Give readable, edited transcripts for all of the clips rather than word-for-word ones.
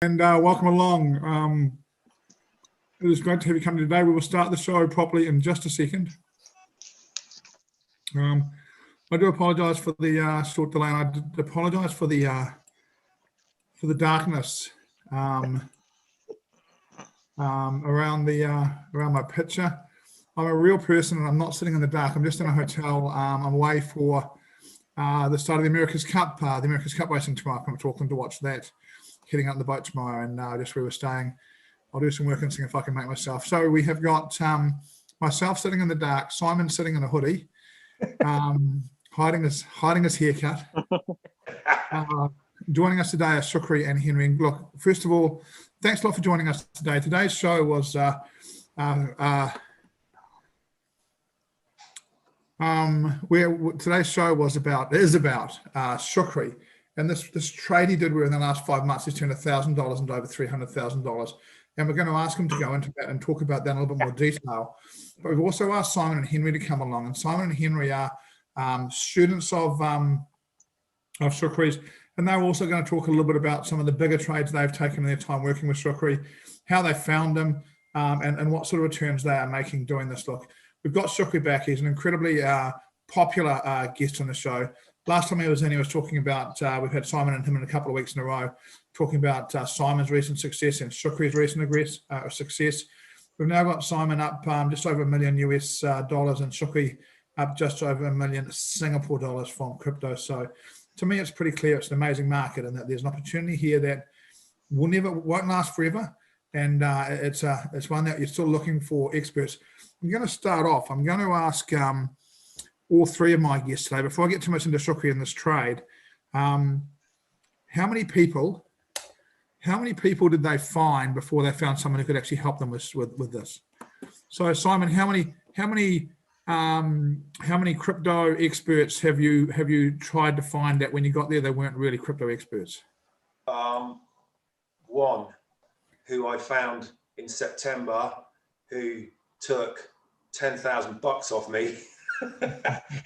And welcome along. It is great to have you come today. We will start the show properly in just a second. I do apologise for the short delay. And I do apologise for the darkness around my picture. I'm a real person, and I'm not sitting in the dark. I'm just in a hotel. I'm away for the start of the America's Cup racing tomorrow. I'm talking to watch that. Heading out on the boat tomorrow, and just where we're staying. I'll do some work and see if I can make myself. So we have got myself sitting in the dark, Simon sitting in a hoodie, hiding his haircut. Joining us today are Shukri and Henry. And look, first of all, thanks a lot for joining us today. Today's show was is about Shukri. And this trade he did within the last 5 months, he's turned $1,000 into over $300,000. And we're going to ask him to go into that and talk about that in a little bit more detail. But we've also asked Simon and Henry to come along. And Simon and Henry are students of Shukri's. And they're also going to talk a little bit about some of the bigger trades they've taken in their time working with Shukri, how they found them, and what sort of returns they are making doing this. Look, we've got Shukri back. He's an incredibly popular guest on the show. Last time he was in, he was talking about, we've had Simon and him in a couple of weeks in a row, talking about Simon's recent success and Shukri's recent success. We've now got Simon up just over $1 million US dollars and Shukri up just over $1 million Singapore dollars from crypto. So to me, it's pretty clear it's an amazing market and that there's an opportunity here that won't last forever. And it's one that you're still looking for experts. I'm going to start off. I'm going to ask all three of my guests today, before I get too much into Shukri in this trade, how many people did they find before they found someone who could actually help them with this? So Simon, how many crypto experts have you tried to find that when you got there they weren't really crypto experts? One who I found in September who took $10,000 off me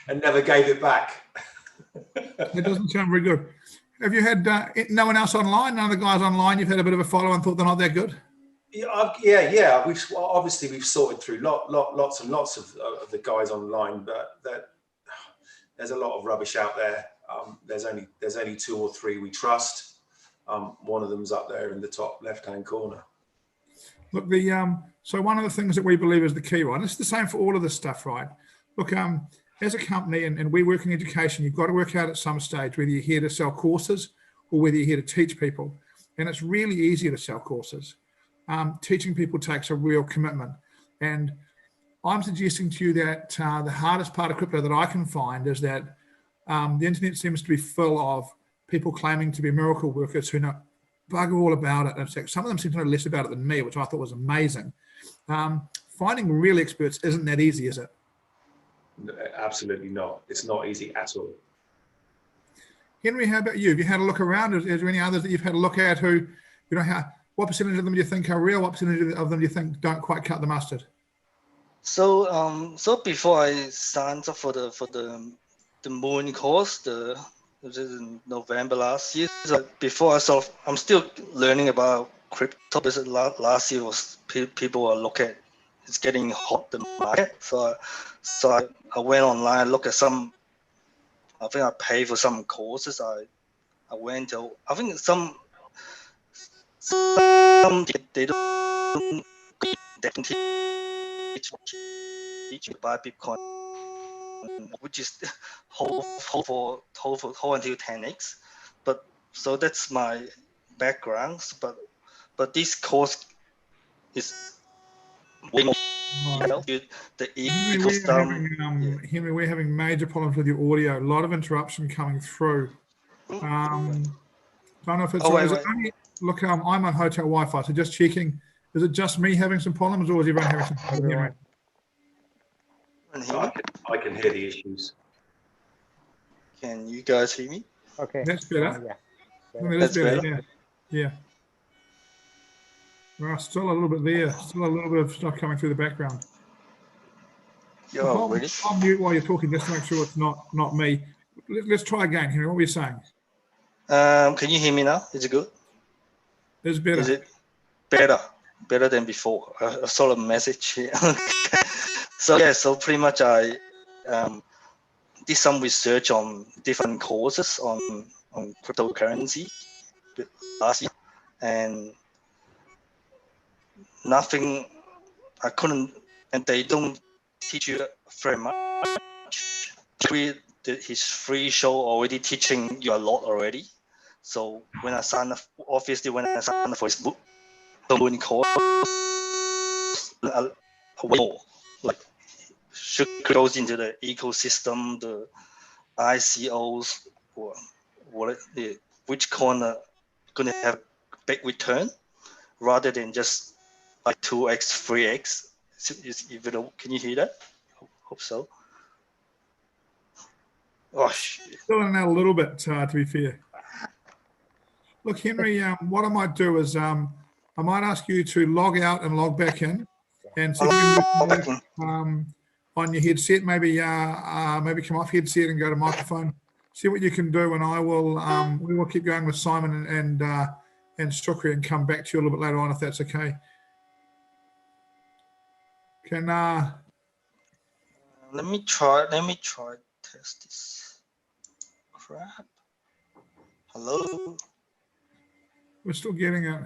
and never gave it back. It doesn't sound very good. Have you had no one else online? None of the guys online you've had a bit of a follow and thought they're not that good? Yeah. We've sorted through lots and lots of the guys online, but there's a lot of rubbish out there. There's only 2 or 3 we trust. One of them's up there in the top left-hand corner. Look, so one of the things that we believe is the key, right? And it's the same for all of this stuff, right? Look, as a company, and we work in education, you've got to work out at some stage whether you're here to sell courses or whether you're here to teach people. And it's really easy to sell courses. Teaching people takes a real commitment. And I'm suggesting to you that the hardest part of crypto that I can find is that the internet seems to be full of people claiming to be miracle workers who know bugger all about it. In fact, some of them seem to know less about it than me, which I thought was amazing. Finding real experts isn't that easy, is it? Absolutely not. It's not easy at all. Henry, how about you? Have you had a look around? Is there any others that you've had a look at who, what percentage of them do you think are real? What percentage of them do you think don't quite cut the mustard? So before I signed up for the Moon course, it was in November last year. So before I'm still learning about crypto. Because last year was people were looking at it's getting hot the market. So I went online, look at some. I think I paid for some courses. I went to. I think some they don't definitely teach you to buy Bitcoin, which is hold until 10x. But so that's my background. But this course is way more. Henry, we're having major problems with your audio. A lot of interruption coming through. Don't know if it's look. I'm on hotel Wi-Fi, so just checking. Is it just me having some problems, or is everyone having some problems? I can hear the issues. Can you guys hear me? Okay. That's better. Yeah. That's better. Yeah. Well, still a little bit there. Still a little bit of stuff coming through the background. I'll mute while you're talking just to make sure it's not me. Let's try again, Henry. What were you saying? Can you hear me now? Is it good? It's better. Is it better than before? I saw a message here. So yeah, so pretty much I did some research on different courses on cryptocurrency last year, and nothing. I couldn't, and they don't teach you very much. His free show already teaching you a lot already. So when I signed up, obviously when I signed up for his book, the morning course, a way more. Like Shukri goes into the ecosystem, the ICOs, or which corner gonna have a big return, rather than just like 2x, 3x. Can you hear that? Hope so. Oh, Still in and out a little bit, to be fair. Look, Henry, what I might do is I might ask you to log out and log back in, and see if you can do on your headset. Maybe come off headset and go to microphone. See what you can do, and I will. We will keep going with Simon and Shukri and come back to you a little bit later on if that's okay. Can let me try test this crap. Hello. We're still getting it.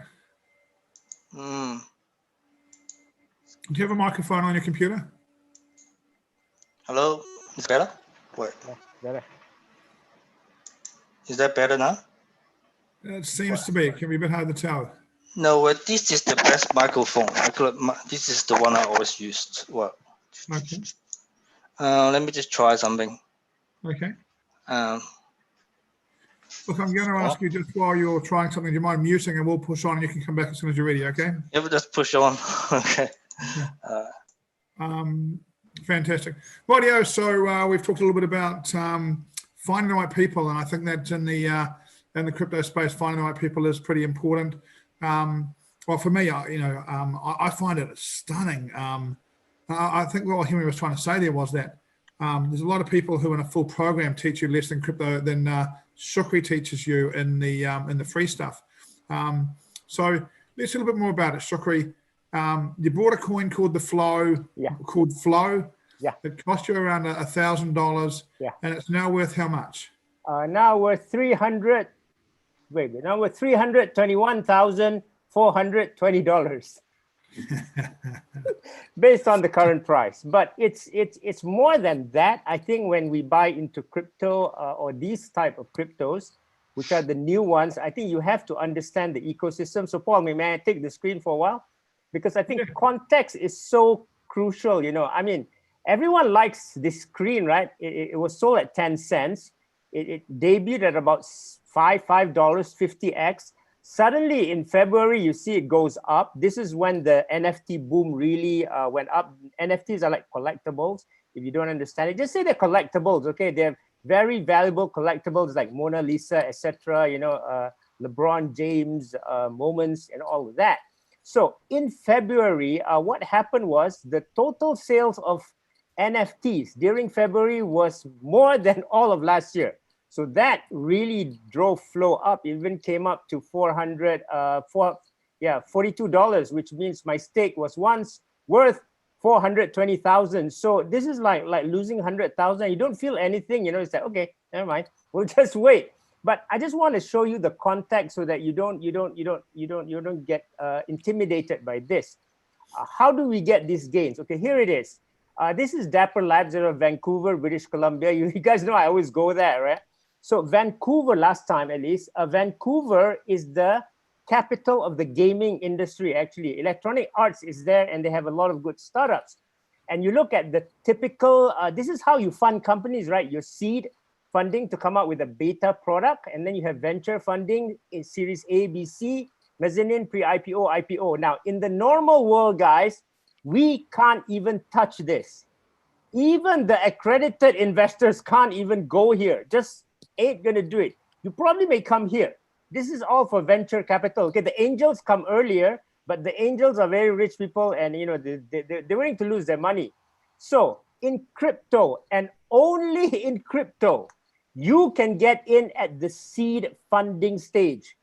Do you have a microphone on your computer? Hello. Is better? Wait. Yeah, better. Is that better now? It seems to be. It can be a bit hard to tell. No, this is the best microphone. This is the one I always used. Well, okay. Let me just try something. Okay. Look, I'm going to ask you just while you're trying something, do you mind muting, and we'll push on and you can come back as soon as you're ready, okay? Yeah, but just push on. Okay. Fantastic. Rightio, so we've talked a little bit about finding the right people, and I think that in the crypto space, finding the right people is pretty important. Well, for me, I find it stunning. I think what Henry was trying to say there was that there's a lot of people who in a full program teach you less than crypto than Shukri teaches you in the free stuff. So let's hear a little bit more about it, Shukri. You bought a coin called Flow. Yeah. It cost you around $1,000. Yeah. And it's now worth how much? Now we're $321,420 based on the current price. But it's more than that. I think when we buy into crypto or these type of cryptos, which are the new ones, I think you have to understand the ecosystem. So Paul, may I take the screen for a while? Because I think context is so crucial. I mean, everyone likes this screen, right? It was sold at 10 cents. It debuted at about $5, 50x. Suddenly in February, you see it goes up. This is when the NFT boom really went up. NFTs are like collectibles. If you don't understand it, just say they're collectibles, okay? They're very valuable collectibles like Mona Lisa, etc. LeBron James moments and all of that. So in February, what happened was the total sales of NFTs during February was more than all of last year. So that really drove flow up. It even came up to $42, which means my stake was once worth 420,000. So this is like losing 100,000. You don't feel anything, it's like, okay, never mind. We'll just wait. But I just want to show you the context so that you don't get intimidated by this. How do we get these gains? Okay, here it is. This is Dapper Labs out of Vancouver, British Columbia. You guys know I always go there, right? So Vancouver, last time at least, Vancouver is the capital of the gaming industry, actually. Electronic Arts is there, and they have a lot of good startups. And you look at the typical, this is how you fund companies, right? Your seed funding to come out with a beta product, and then you have venture funding in Series A, B, C, mezzanine, pre-IPO, IPO. Now, in the normal world, guys, we can't even touch this. Even the accredited investors can't even go here. Just ain't gonna do it. You probably may come here. This is all for venture capital. Okay, the angels come earlier, but the angels are very rich people, and they're willing to lose their money. So in crypto, and only in crypto, you can get in at the seed funding stage.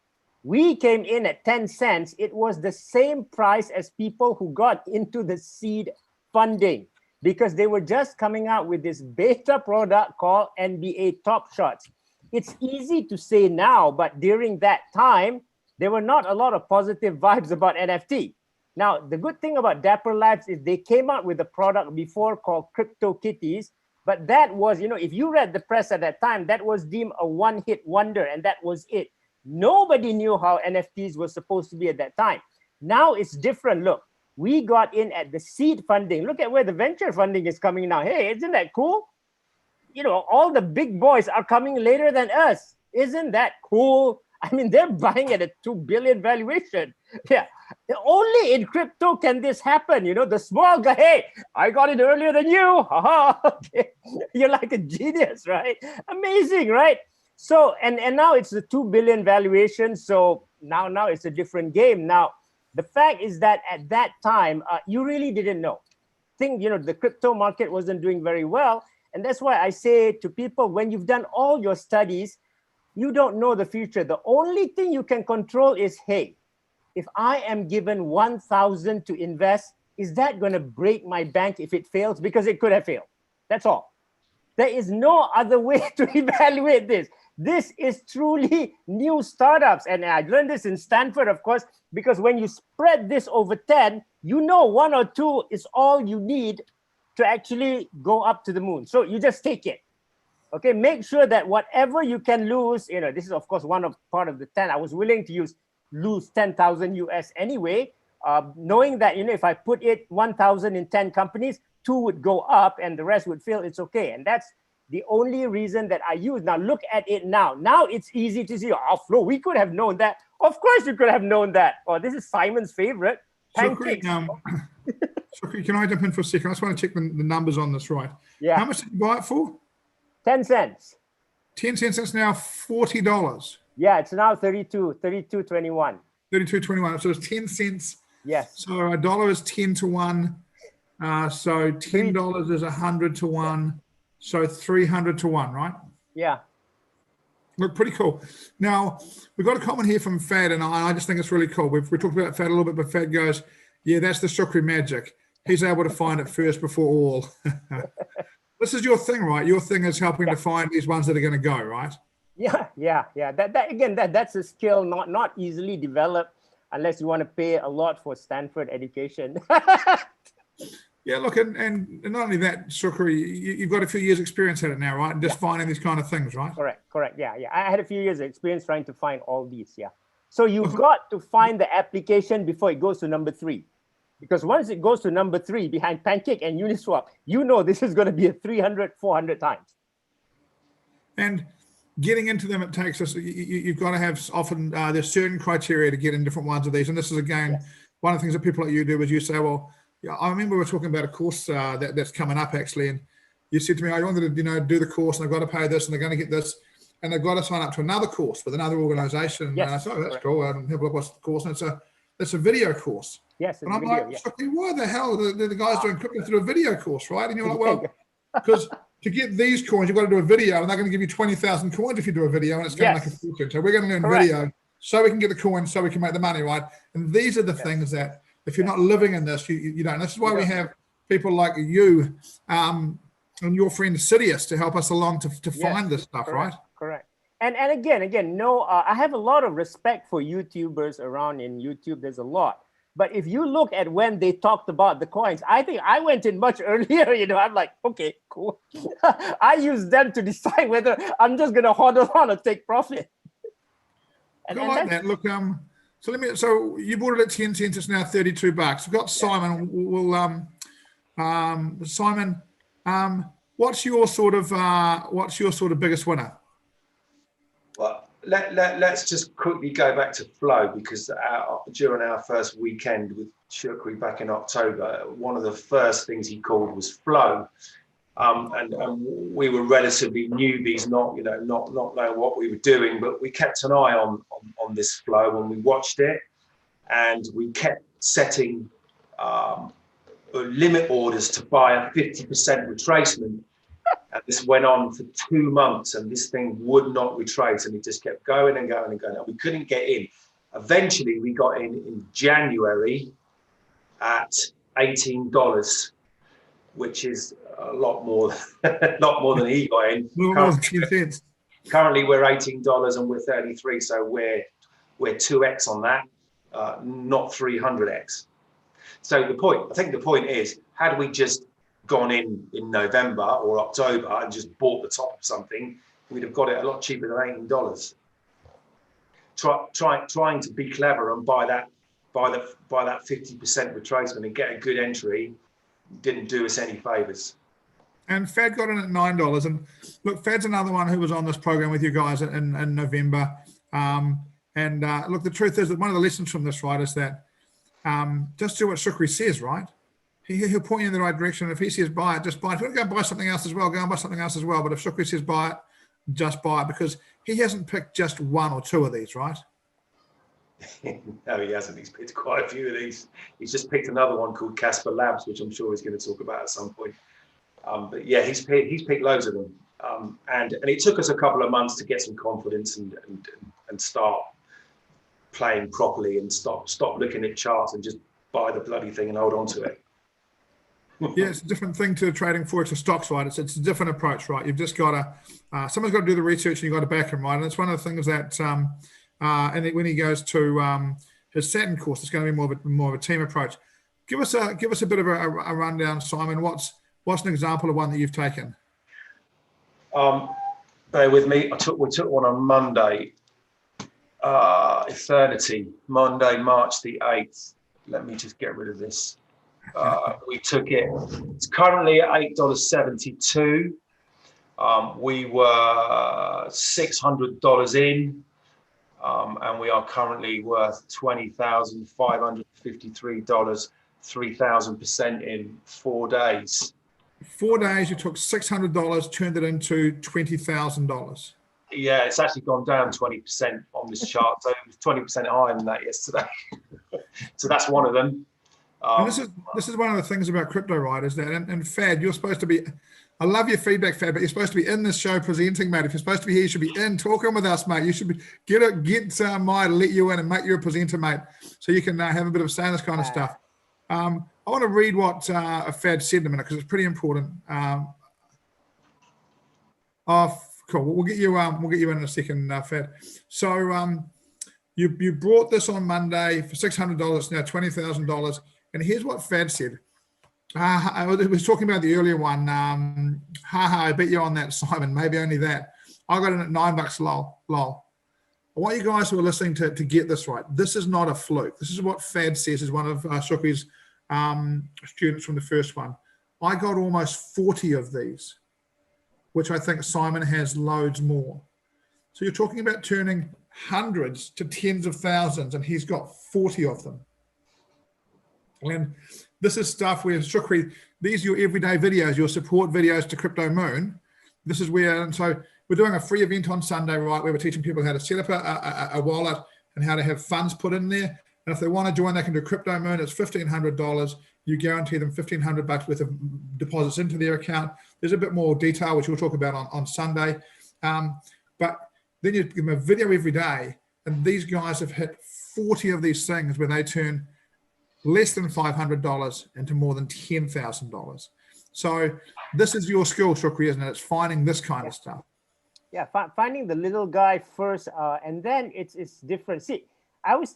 We came in at 10 cents. It was the same price as people who got into the seed funding because they were just coming out with this beta product called NBA Top Shots. It's easy to say now, but during that time, there were not a lot of positive vibes about NFT. Now, the good thing about Dapper Labs is they came out with a product before called CryptoKitties, but that was, if you read the press at that time, that was deemed a one-hit wonder, and that was it. Nobody knew how NFTs were supposed to be at that time. Now it's different. Look, we got in at the seed funding. Look at where the venture funding is coming now. Hey, isn't that cool? All the big boys are coming later than us. Isn't that cool? I mean, they're buying at a 2 billion valuation. Yeah. Only in crypto can this happen. The small guy, hey, I got it earlier than you. Okay. You're like a genius, right? Amazing, right? So, and now it's a 2 billion valuation. So now it's a different game. Now, the fact is that at that time, you really didn't know. The crypto market wasn't doing very well. And that's why I say to people, when you've done all your studies, you don't know the future. The only thing you can control is, hey, if I am given 1,000 to invest, is that going to break my bank if it fails? Because it could have failed. That's all. There is no other way to evaluate this. This is truly new startups. And I learned this in Stanford, of course, because when you spread this over 10, 1 or 2 is all you need to actually go up to the moon. So you just take it. Okay, make sure that whatever you can lose, this is, of course, part of the 10. I was willing to lose 10,000 US anyway, knowing that, if I put it 1,000 in 10 companies, 2 would go up and the rest would fail. It's okay. And that's the only reason that I use. Now, look at it now. Now it's easy to see, Flo, we could have known that. Of course you could have known that. Oh, this is Simon's favorite. Pancakes. Shukri, can I jump in for a second? I just want to check the numbers on this right. Yeah. How much did you buy it for? 10 cents. 10 cents, that's now $40. Yeah, it's now 32.21. 32.21. So it's 10 cents. Yes. So a dollar is 10 to 1. So $10 is 100 to 1. So 300 to 1, right? Yeah. Look, pretty cool. Now, we've got a comment here from Fad, and I just think it's really cool. We talked about Fad a little bit, but Fad goes, yeah, that's the Shukri magic. He's able to find it first before all. This is your thing, right? Your thing is helping to find these ones that are going to go, right? Yeah. That's a skill not easily developed unless you want to pay a lot for Stanford education. Yeah, look, and not only that, Shukri, you've got a few years experience at it now, right? And just finding these kind of things, right? Correct. Yeah. I had a few years of experience trying to find all these, yeah. So you've got to find the application before it goes to number 3. Because once it goes to number 3 behind Pancake and Uniswap, this is going to be a 300, 400 times. And getting into them, it takes us, you've got to have often, there's certain criteria to get in different ones of these. And this is, again, one of the things that people like you do is you say, well, yeah, I remember we were talking about a course that's coming up, actually. And you said to me, I wanted to, do the course and I've got to pay this and they're going to get this. And they've got to sign up to another course with another organization. Yes, and I said, oh, that's cool. And have a look what's the course. And it's a video course. Yes, and I'm like, why the hell are the guys doing crypto through a video course, right? And you're like, well, because to get these coins, you've got to do a video, and they're going to give you 20,000 coins if you do a video, and it's going to make a fortune. So we're going to learn video so we can get the coins, so we can make the money, right? And these are the things that if you're not living in this, you don't. This is why we have people like you and your friend Sidious to help us along to find this stuff, right? Correct. And again, no, I have a lot of respect for YouTubers around in YouTube. There's a lot. But if you look at when they talked about the coins, I think I went in much earlier. I'm like, okay, cool. I use them to decide whether I'm just going to hodl on or take profit. I like that. Look, so you bought it at 10 cents. It's now $32. We've got Simon. Simon, what's your sort of biggest winner? Well, let's just quickly go back to Flow, because during our first weekend with Shukri back in October, one of the first things he called was Flow, and we were relatively newbies, not knowing what we were doing, but we kept an eye on this Flow and we watched it, and we kept setting limit orders to buy a 50% retracement. And this went on for 2 months, and this thing would not retrace, and it just kept going and going and going. And we couldn't get in. Eventually, we got in January at $18, which is a lot more, a lot more than he got in. Currently, we're $18 and we're 33, so we're 2x on that, not 300x. So I think the point is, had we just gone in November or October and just bought the top of something, we'd have got it a lot cheaper than $18. Trying to be clever and buy that 50% retracement and get a good entry didn't do us any favors. And Fed got in at $9. And look, Fed's another one who was on this program with you guys in November. Look, the truth is that one of the lessons from this, right, is that just do what Shukri says, right? He'll point you in the right direction. If he says buy it, just buy it. If you want to go buy something else as well, go and buy something else as well. But if Shukri says buy it, just buy it, because he hasn't picked just one or two of these, right? No, he hasn't. He's picked quite a few of these. He's just picked another one called Casper Labs, which I'm sure he's going to talk about at some point. But yeah, he's picked loads of them. And it took us a couple of months to get some confidence and start playing properly and stop looking at charts and just buy the bloody thing and hold on to it. Yeah, it's a different thing to trading forex or stocks, right? It's a different approach, right? You've just got to, someone's got to do the research and you've got to back him, right? And it's one of the things that, and when he goes to his Saturn course, it's going to be more of a team approach. Give us a bit of a rundown, Simon. What's an example of one that you've taken? Bear with me. We took one on Monday, Eternity, Monday, March the 8th. Let me just get rid of this. We took it. It's currently at $8.72. We were $600 in, and we are currently worth $20,553, 3,000% in 4 days. 4 days, you took $600, turned it into $20,000. Yeah, it's actually gone down 20% on this chart. So it was 20% higher than that yesterday. So that's one of them. And this is one of the things about crypto, right? Is that and Fad, you're supposed to be. I love your feedback, Fad, but you're supposed to be in this show presenting, mate. If you're supposed to be here, you should be in talking with us, mate. You should be get Maya to let you in and make you a presenter, mate, so you can have a bit of say in this kind of stuff. I want to read what Fad said in a minute because it's pretty important. Cool. We'll get you in a second, Fad. So you brought this on Monday for $600, now $20,000. And here's what Fad said. I was talking about the earlier one. I bet you on that, Simon. Maybe only that. I got in at $9. Lol. I want you guys who are listening to get this right. This is not a fluke. This is what Fad says is one of Shukri's students from the first one. I got almost 40 of these, which I think Simon has loads more. So you're talking about turning hundreds to tens of thousands, and he's got 40 of them. And this is stuff where Shukri, these are your everyday videos, your support videos to Crypto Moon. This is where, and so we're doing a free event on Sunday, right, where we're teaching people how to set up a wallet and how to have funds put in there. And if they want to join, they can do Crypto Moon. It's $1,500. You guarantee them $1,500 worth of deposits into their account. There's a bit more detail, which we'll talk about on Sunday. But then you give them a video every day, and these guys have hit 40 of these things where they turn less than $500 into more than $10,000. So this is your skill, Shukri, isn't it? It's finding this kind of stuff. Yeah, finding the little guy first, and then it's different. See,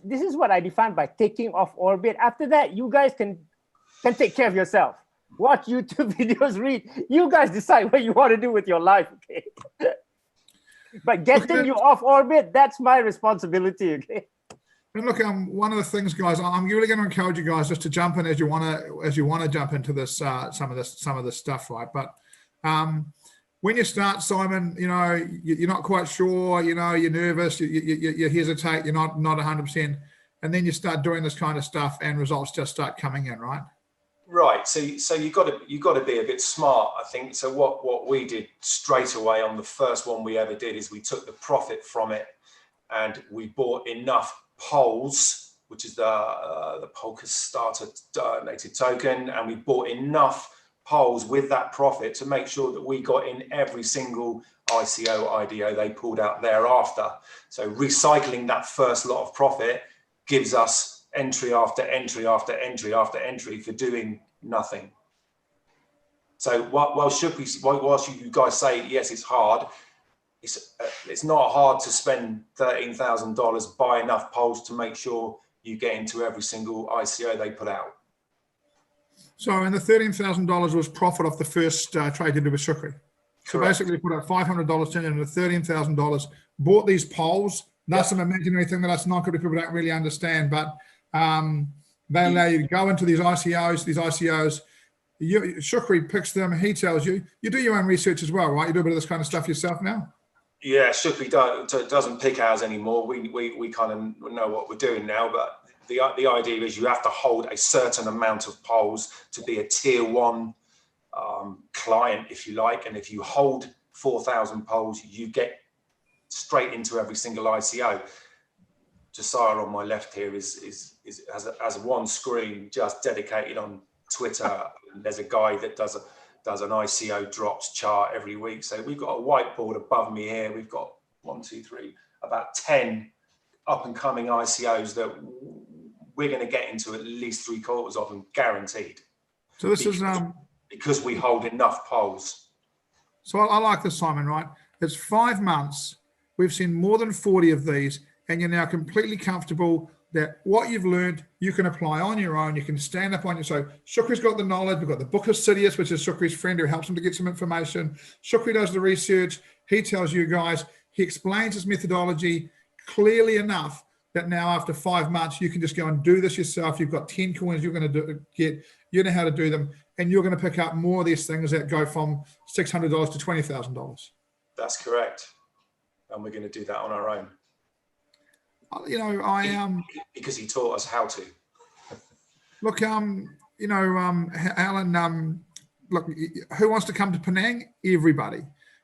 this is what I defined by taking off orbit. After that, you guys can take care of yourself. Watch YouTube videos, read. You guys decide what you want to do with your life, okay? But getting you off orbit, that's my responsibility, okay? And look, one of the things, guys, I'm really going to encourage you guys just to jump in as you want to jump into this some of this stuff, right? But when you start, Simon, you're not quite sure, you're nervous, you hesitate, you're not 100%, and then you start doing this kind of stuff, and results just start coming in, right? Right. So you got to be a bit smart, I think. So what we did straight away on the first one we ever did is we took the profit from it, and we bought enough Poles, which is the Polka Starter donated token, and we bought enough polls with that profit to make sure that we got in every single ICO, IDO they pulled out thereafter. So recycling that first lot of profit gives us entry after entry after entry after entry for doing nothing. So whilst you guys say, yes, it's hard, it's not hard to spend $13,000, buy enough polls to make sure you get into every single ICO they put out. So, and the $13,000 was profit off the first trade you did with Shukri. So Correct. basically put out $500, turned into $13,000, bought these polls. That's an imaginary thing that us non-crypto people don't really understand, but they allow you to go into these ICOs. Shukri picks them, he tells you. You do your own research as well, right? You do a bit of this kind of stuff yourself now? Yeah, Shukri doesn't pick ours anymore. We kind of know what we're doing now, but the idea is you have to hold a certain amount of polls to be a tier 1 client, if you like. And if you hold 4,000 polls, you get straight into every single ICO. Josiah on my left here has one screen just dedicated on Twitter. There's a guy that does an ICO drops chart every week. So we've got a whiteboard above me here. We've got 1, 2, 3, about 10 up and coming ICOs that we're going to get into at least 3/4 of them, guaranteed. So this is because we hold enough polls. So I like this, Simon, right? It's 5 months. We've seen more than 40 of these, and you're now completely comfortable that what you've learned, you can apply on your own. You can stand up on your, so Shukri's got the knowledge. We've got the book of Sidious, which is Shukri's friend who helps him to get some information. Shukri does the research. He tells you guys, he explains his methodology clearly enough that now after 5 months, you can just go and do this yourself. You've got 10 coins you're going to get, you know how to do them, and you're going to pick up more of these things that go from $600 to $20,000. That's correct. And we're going to do that on our own. You know, because he taught us how to. Look, you know, Alan, look, who wants to come to Penang? Everybody.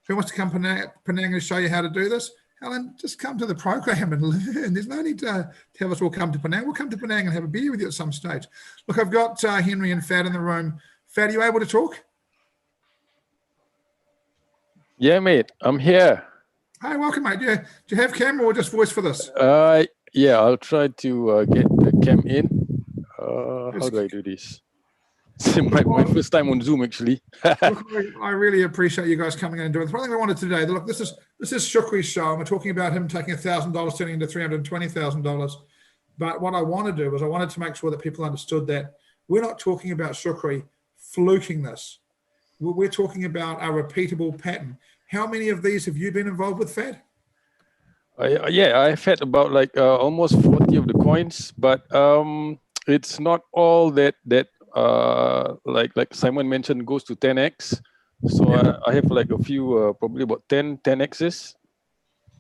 Who wants to come to Penang and show you how to do this? Alan, just come to the program and learn. There's no need to have us all come to Penang. We'll come to Penang and have a beer with you at some stage. Look, I've got Henry and Fad in the room. Fad, are you able to talk? Yeah, mate, I'm here. Hey, welcome, mate. Do you have camera or just voice for this? Yeah, I'll try to get the cam in. How do I do this? It's my first time on Zoom, actually. Look, I really appreciate you guys coming in and doing this. One thing I wanted today, look, this is Shukri's show, and we're talking about him taking $1,000 turning into $320,000. But what I want to do is I wanted to make sure that people understood that we're not talking about Shukri fluking this. We're talking about a repeatable pattern. How many of these have you been involved with, Fad? Yeah, I've had about like almost 40 of the coins, but it's not all that like Simon mentioned goes to 10x. So I have like a few, probably about 10x's.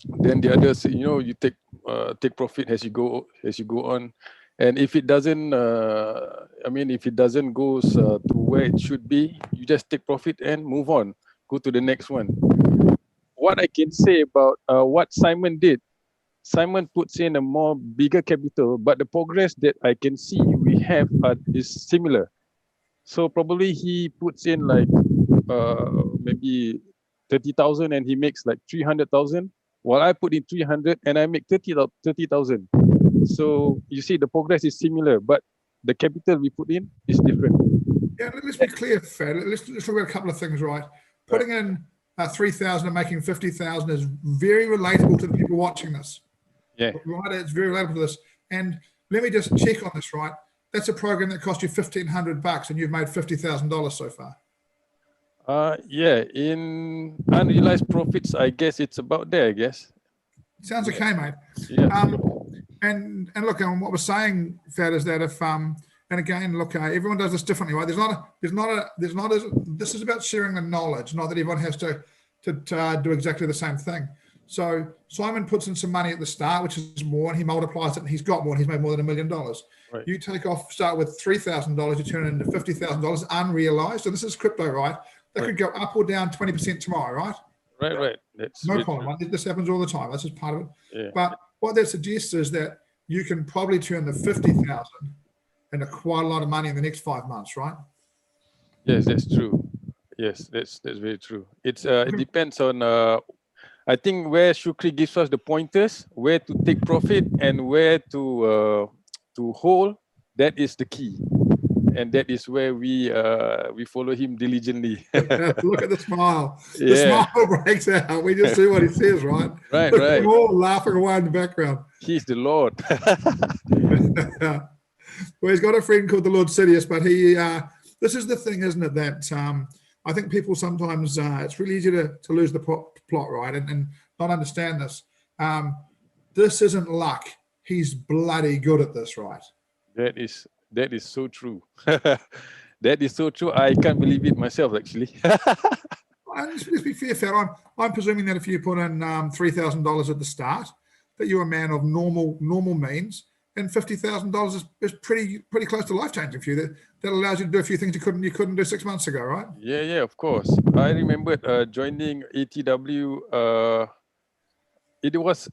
Then the others, you know, you take profit as you go on, and if it doesn't, if it doesn't goes to where it should be, you just take profit and move on, go to the next one. What I can say about what Simon did, Simon puts in a more bigger capital, but the progress that I can see we have is similar. So probably he puts in like maybe 30,000 and he makes like 300,000, while I put in 300 and I make 30,000. So you see the progress is similar, but the capital we put in is different. Yeah, let's be clear, Fad. Let's talk about a couple of things, right? Putting in 3,000 and making 50,000 is very relatable to the people watching this. Yeah. Right, it's very relatable to this. And let me just check on this, right? That's a program that cost you $1,500 and you've made $50,000 so far. Yeah, in unrealized profits, I guess it's about there, I guess. Sounds okay, mate. Yeah. And look, what we're saying, Fad, is that if and again, look, everyone does this differently, right? This is about sharing the knowledge, not that everyone has to do exactly the same thing. So Simon puts in some money at the start, which is more, and he multiplies it, and he's got more, and he's made more than $1 million. Right. You start with $3,000, you turn it into $50,000 unrealized. So this is crypto, right? That could go up or down 20% tomorrow, right? Right. That's no problem. Right? This happens all the time. That's just part of it. Yeah. But what that suggests is that you can probably turn the 50,000 into quite a lot of money in the next 5 months, right? Yes, that's true. Yes, that's very true. It depends on I think where Shukri gives us the pointers, where to take profit and where to hold. That is the key, and that is where we follow him diligently. Look at the smile. The Yeah. smile breaks out. We just see what he says, right? Right, Look at them right. all laughing away in the background. He's the Lord. Well, he's got a friend called the Lord Sidious, but he. This is the thing, isn't it? That I think people sometimes it's really easy to lose the plot, right, and not understand this. This isn't luck. He's bloody good at this, right? That is so true. That is so true. I can't believe it myself, actually. And let's be fair, Fat. I'm presuming that if you put in $3,000 at the start, that you're a man of normal means, and $50,000 is pretty close to life changing for you. That allows you to do a few things you couldn't do 6 months ago, right? Yeah, of course. I remember joining ATW. It was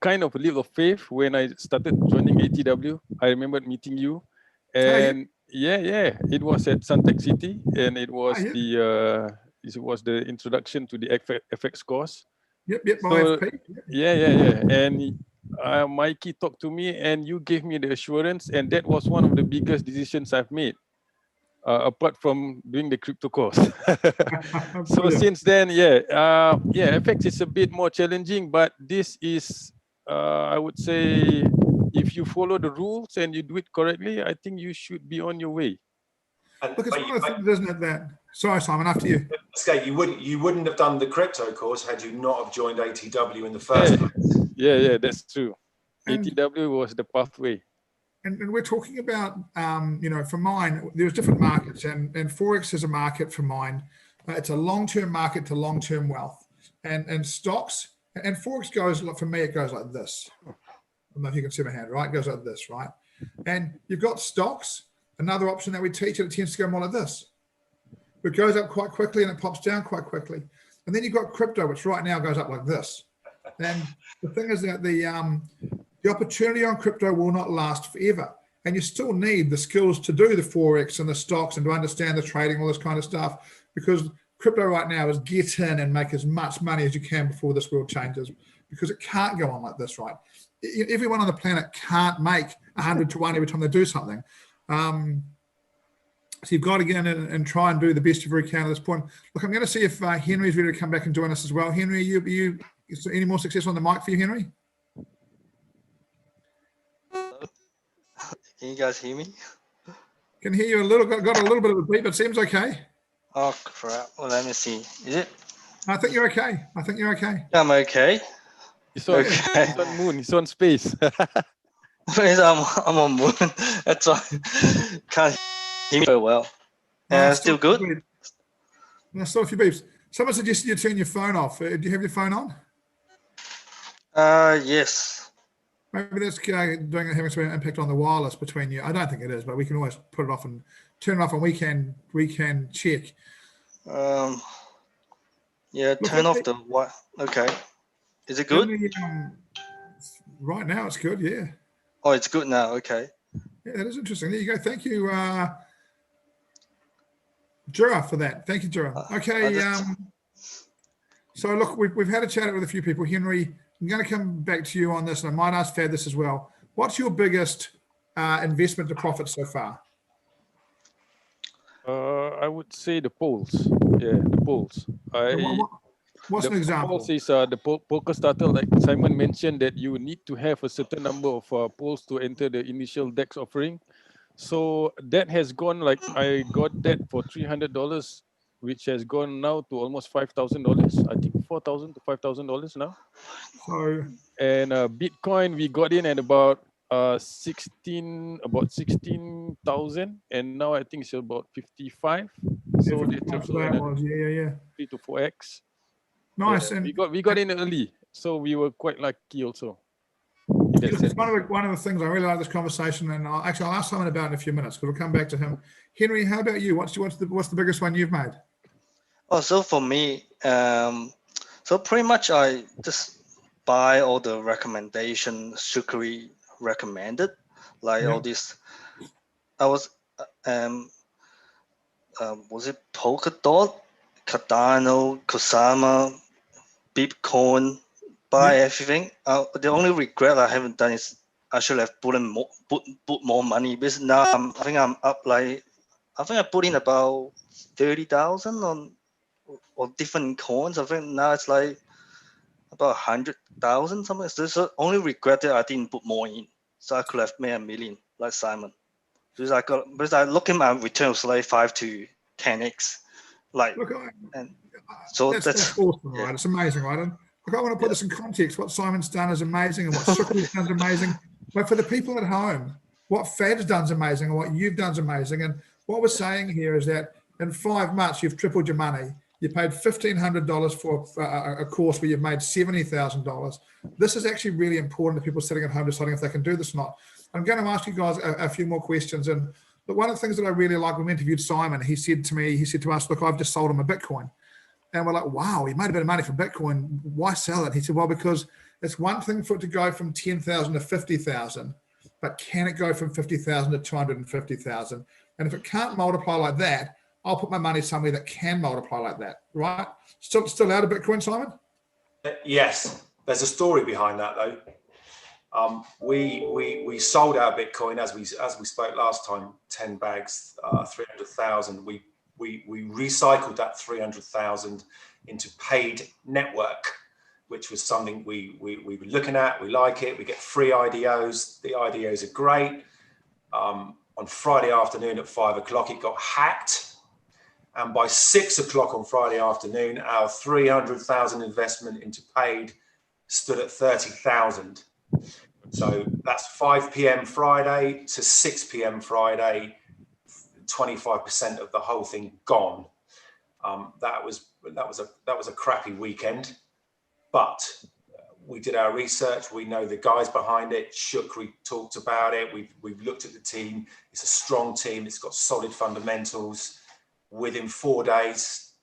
kind of a leap of faith when I started joining ATW. I remember meeting you, and yeah, it was at Suntec City, and it was the introduction to the FX course. Yep, my So FP. yeah, and Mikey talked to me, and you gave me the assurance, and that was one of the biggest decisions I've made. Apart from doing the crypto course. So since then, FX is a bit more challenging, but this is, I would say, if you follow the rules and you do it correctly, I think you should be on your way. And, Look, it's one of the things, isn't it, that... Sorry, Simon, after you. Skate, you wouldn't have done the crypto course had you not have joined ATW in the first place. Yeah, that's true. ATW was the pathway. And we're talking about, for mine, there's different markets, and Forex is a market for mine. It's a long-term market to long-term wealth. And stocks, and Forex goes, for me, it goes like this. I don't know if you can see my hand, right? It goes like this, right? And you've got stocks, another option that we teach, and it tends to go more like this. It goes up quite quickly and it pops down quite quickly. And then you've got crypto, which right now goes up like this. And the thing is that the opportunity on crypto will not last forever. And you still need the skills to do the Forex and the stocks and to understand the trading, all this kind of stuff, because crypto right now is get in and make as much money as you can before this world changes, because it can't go on like this, right? Everyone on the planet can't make 100 to 1 every time they do something. So you've got to get in and try and do the best you can at this point. Look, I'm going to see if Henry's ready to come back and join us as well. Henry, is there any more success on the mic for you, Henry? Can you guys hear me? Can hear you a little. Got a little bit of a beep. It seems okay. Oh crap! Well, let me see. Is it? I think you're okay. I'm okay. He's on moon. He's on space. I'm on moon. That's why can't hear me very well. Still good. No, still a few beeps. Someone suggested you turn your phone off. Do you have your phone on? Yes. Maybe that's having some impact on the wireless between you. I don't think it is, but we can always put it off and turn it off, and we can check. Yeah, turn off the what? Okay. Is it good? Right now, it's good. Yeah. Oh, it's good now. Okay. Yeah, that is interesting. There you go. Thank you, Jura, for that. Thank you, Jura. Okay. So look, we've had a chat with a few people. Henry, I'm going to come back to you on this, and I might ask Fad this as well. What's your biggest investment to profit so far? I would say the polls. Yeah, the polls. What's an example? Polls is the poker starter, like Simon mentioned, that you need to have a certain number of polls to enter the initial DEX offering. So that has gone, like I got that for $300, which has gone now to almost $5,000. I think $4,000 to $5,000 now. So, and Bitcoin, we got in at about 16,000, and now I think it's about 55. So it's also 3 to 4x. Nice. Yeah, and we got in early, so we were quite lucky also. It's one of the things I really like this conversation, and I'll ask Simon about it in a few minutes, because we'll come back to him. Henry, how about you? What's the biggest one you've made? Oh, so for me, so pretty much I just buy all the recommendations Shukri recommended, like all this. I was was it Polkadot, Cardano, Kusama, Bitcoin, buy everything. The only regret I haven't done is I should have put more money, because now I think I'm up like, I think I put in about 30,000 on different coins. I think now it's like about 100,000 something. So the only regret that I didn't put more in. So I could have made $1 million like Simon. Because I look at my return was like 5 to 10x. Like, Look, and so that's awesome, yeah. right? It's amazing, right? And look, I want to put this in context. What Simon's done is amazing, and what Shukri's done is amazing. But for the people at home, what Fed's done is amazing, and what you've done is amazing. And what we're saying here is that in 5 months, you've tripled your money. You paid $1,500 for a course where you've made $70,000. This is actually really important to people sitting at home deciding if they can do this or not. I'm going to ask you guys a few more questions. But one of the things that I really like, when we interviewed Simon, he said to us, look, I've just sold him a Bitcoin. And we're like, wow, he made a bit of money from Bitcoin. Why sell it? He said, well, because it's one thing for it to go from 10,000 to 50,000, but can it go from 50,000 to 250,000? And if it can't multiply like that, I'll put my money somewhere that can multiply like that, right? Still out of Bitcoin, Simon? Yes, there's a story behind that though. We sold our Bitcoin as we spoke last time, 10 bags, 300,000. We recycled that 300,000 into paid network, which was something we were looking at. We like it. We get free IDOs. The IDOs are great. On Friday afternoon at 5 o'clock, it got hacked. And by 6 o'clock on Friday afternoon, our 300,000 investment into paid stood at 30,000. So that's 5 p.m. Friday to 6 p.m. Friday, 25% of the whole thing gone. That was a crappy weekend, but we did our research. We know the guys behind it. Shukri talked about it. We've looked at the team. It's a strong team. It's got solid fundamentals. Within 4 days,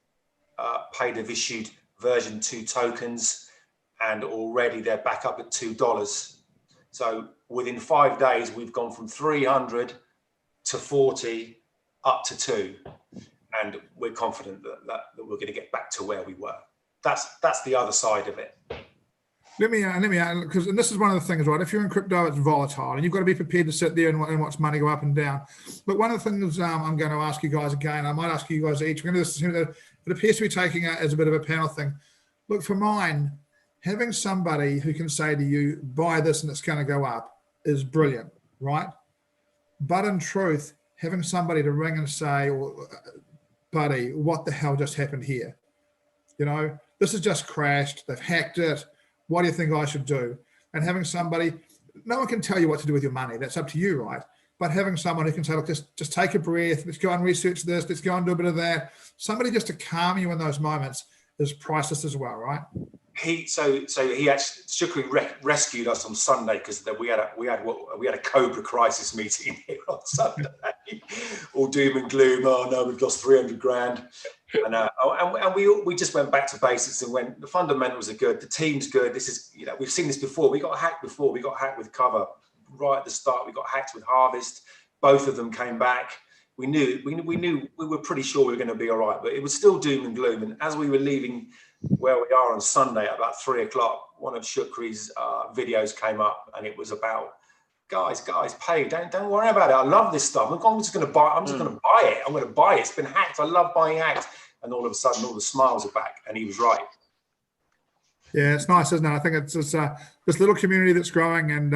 Paid have issued version 2 tokens, and already they're back up at $2. So within 5 days, we've gone from 300 to 40 up to 2, and we're confident that we're going to get back to where we were. That's the other side of it. Let me because this is one of the things, right? If you're in crypto, it's volatile, and you've got to be prepared to sit there and watch money go up and down. But one of the things I'm going to ask you guys again, I might ask you guys each. We're going to do this. It appears to be taking it as a bit of a panel thing. Look, for mine, having somebody who can say to you, buy this and it's going to go up, is brilliant, right? But in truth, having somebody to ring and say, well, buddy, what the hell just happened here? You know, this has just crashed. They've hacked it. What do you think I should do? And having somebody, no one can tell you what to do with your money. That's up to you, right? But having someone who can say, look, just take a breath. Let's go and research this. Let's go and do a bit of that. Somebody just to calm you in those moments is priceless as well, right? Shukri rescued us on Sunday, because we had a Cobra crisis meeting here on Sunday. All doom and gloom. Oh no, we've lost 300 grand. And we just went back to basics and went, the fundamentals are good, the team's good. This is, we've seen this before. We got hacked before. We got hacked with Cover right at the start. We got hacked with Harvest. Both of them came back. We were pretty sure we were going to be all right, but it was still doom and gloom. And as we were leaving where we are on Sunday at about 3 o'clock, one of Shukri's videos came up, and it was about, guys, pay. Don't worry about it. I love this stuff. I'm just going to buy it. I'm going to buy it. It's been hacked. I love buying hacked. And all of a sudden, all the smiles are back. And he was right. Yeah, it's nice, isn't it? I think it's this little community that's growing. And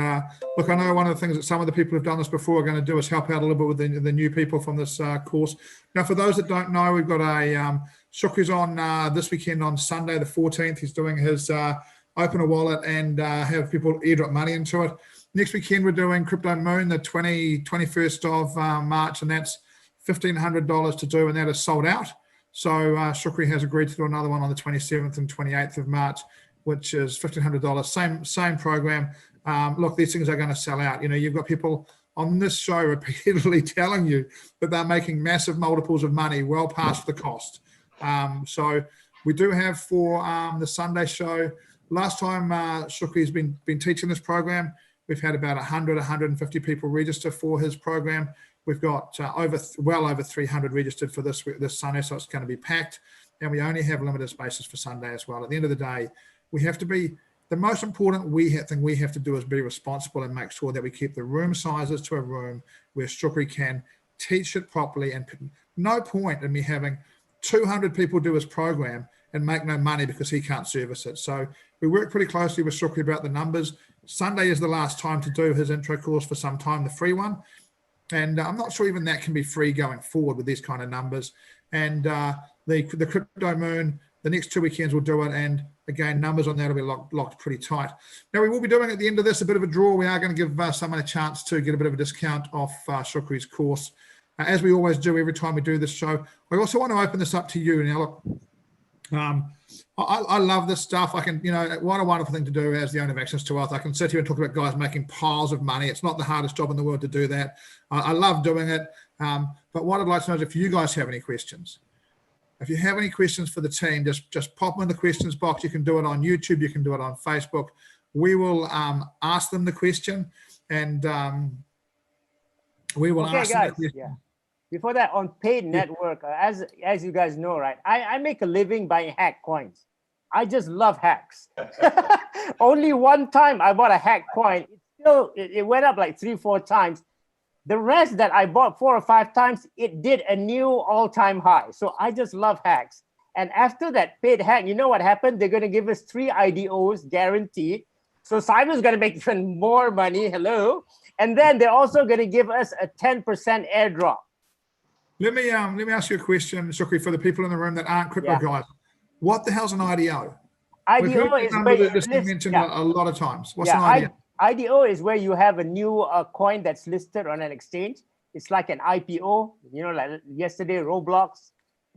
look, I know one of the things that some of the people who've done this before are going to do is help out a little bit with the new people from this course. Now, for those that don't know, we've got a Shukri's on this weekend on Sunday, the 14th. He's doing his open a wallet and have people airdrop money into it. Next weekend, we're doing Crypto Moon, the 21st of March, and that's $1,500 to do, and that is sold out. So Shukri has agreed to do another one on the 27th and 28th of March, which is $1,500. Same program. Look, these things are going to sell out. You've got people on this show repeatedly telling you that they're making massive multiples of money well past the cost. So we do have for the Sunday show. Last time Shukri's been teaching this program, we've had about 150 people register for his program. We've got well over 300 registered for this Sunday, so it's going to be packed. And we only have limited spaces for Sunday as well. At the end of the day, we have to be, the most important thing we have to do is be responsible and make sure that we keep the room sizes to a room where Shukri can teach it properly. And no point in me having 200 people do his program and make no money because he can't service it. So we work pretty closely with Shukri about the numbers. Sunday is the last time to do his intro course for some time, the free one. And I'm not sure even that can be free going forward with these kind of numbers. And the Crypto Moon, the next 2 weekends we'll do it. And again, numbers on that will be locked pretty tight. Now, we will be doing at the end of this a bit of a draw. We are going to give someone a chance to get a bit of a discount off Shukri's course, as we always do every time we do this show. I also want to open this up to you. Now, look, I love this stuff. I can, what a wonderful thing to do as the owner of Access to Wealth. I can sit here and talk about guys making piles of money. It's not the hardest job in the world to do that. I love doing it. But what I'd like to know is if you guys have any questions. If you have any questions for the team, just pop them in the questions box. You can do it on YouTube. You can do it on Facebook. We will ask them the question, and we will ask them the question. Yeah. Before that, on paid network, as you guys know, right? I make a living buying hack coins. I just love hacks. Only one time I bought a hack coin. It went up like 3-4 times. The rest that I bought 4 or 5 times, it did a new all-time high. So I just love hacks. And after that paid hack, you know what happened? They're going to give us 3 IDOs guaranteed. So Simon's going to make even more money. Hello. And then they're also going to give us a 10% airdrop. Let me ask you a question, Shukri, for the people in the room that aren't crypto guys. What the hell's an IDO? IDO is where you list, mentioned a lot of times. What's an IDO? IDO is where you have a new coin that's listed on an exchange. It's like an IPO. Like yesterday, Roblox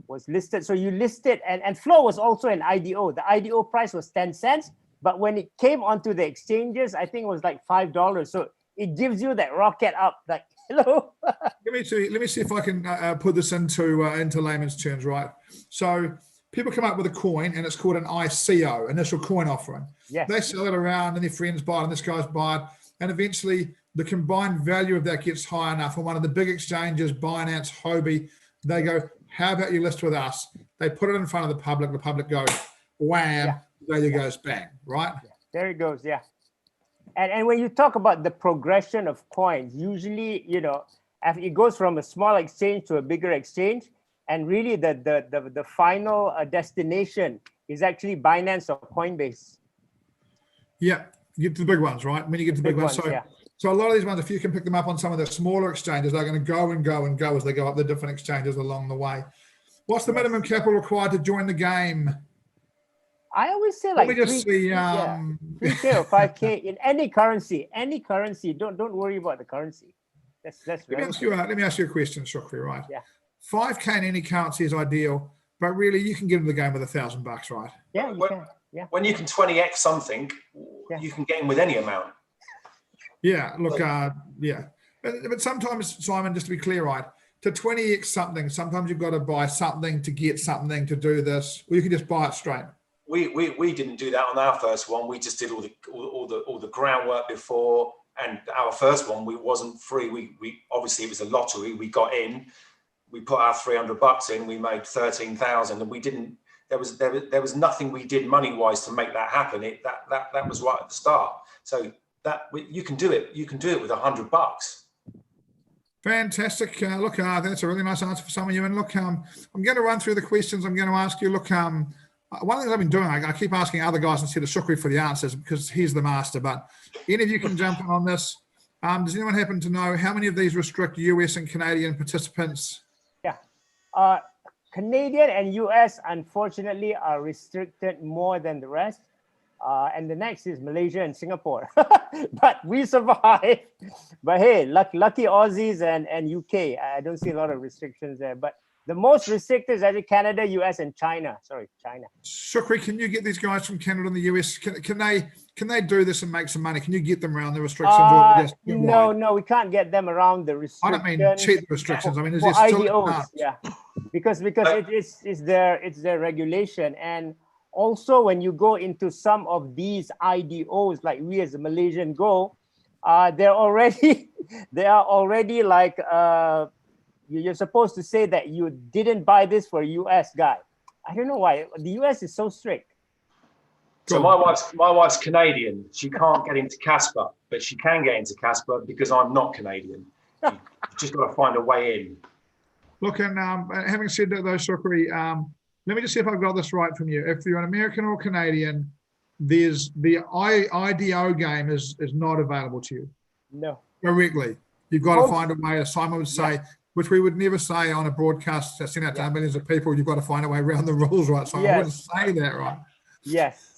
was listed. So you list it, and Flow was also an IDO. The IDO price was 10 cents, but when it came onto the exchanges, I think it was like $5. So it gives you that rocket up, like, hello. Let me see if I can put this into layman's terms, right? So people come up with a coin, and it's called an ICO, initial coin offering. Yes. They sell it around, and their friends buy it, and this guy's buy it, and eventually the combined value of that gets high enough. And one of the big exchanges, Binance, Huobi, they go, "How about you list with us?" They put it in front of the public. The public goes, "Wham!" Value goes bang, right? Yeah. There it goes. Yeah. And when you talk about the progression of coins, usually, after it goes from a small exchange to a bigger exchange, and really the final destination is actually Binance or Coinbase. Yeah, you get to the big ones, right? When you get to the big ones. So a lot of these ones, if you can pick them up on some of the smaller exchanges, they're going to go and go and go as they go up the different exchanges along the way. What's the minimum capital required to join the game? I always say like 3K or 5K in any currency. Don't worry about the currency. That's let me ask you a question, Shukri, right? Yeah. 5K in any currency is ideal, but really you can get into the game with $1,000, right? Yeah, you can. Yeah. When you can 20x something, you can get in with any amount. Yeah, look, But sometimes, Simon, just to be clear, right, to 20x something, sometimes you've got to buy something to get something to do this, or you can just buy it straight. We didn't do that on our first one. We just did all the groundwork before, and our first one wasn't free. We obviously it was a lottery. We got in, we put our $300 in, we made 13,000, and we didn't. There was nothing we did money wise to make that happen. That was right at the start. So you can do it. You can do it with $100. Fantastic. Look, that's a really nice answer for some of you. And look, I'm going to run through the questions. I'm going to ask you. Look, one of the things I've been doing, I keep asking other guys instead of Shukri for the answers because he's the master. But any of you can jump in on this. Does anyone happen to know how many of these restrict US and Canadian participants? Yeah. Canadian and US, unfortunately, are restricted more than the rest. And the next is Malaysia and Singapore. But we survive. But hey, lucky Aussies and UK. I don't see a lot of restrictions there. But the most restricted is actually Canada, US, and China. Sorry, China. Shukri, can you get these guys from Canada and the US? Can they do this and make some money? Can you get them around the restrictions? No, we can't get them around the restrictions. I don't mean cheat the restrictions. I mean, is there still IDOs? Yeah, because it's their regulation. And also when you go into some of these IDOs, like we as a Malaysian go, they're already they are already like you're supposed to say that you didn't buy this for a US guy. I don't know why the US is so strict. So my wife's Canadian. She can't get into Casper, but she can get into Casper because I'm not Canadian. You've just got to find a way in. Look, and having said that, though, Shukri, let me just see if I've got this right from you. If you're an American or Canadian, there's the IDO game is not available to you. No. Directly. You've got to find a way, as Simon would say, which we would never say on a broadcast sent out to millions of people. You've got to find a way around the rules, right? So I wouldn't say that, right? Yes.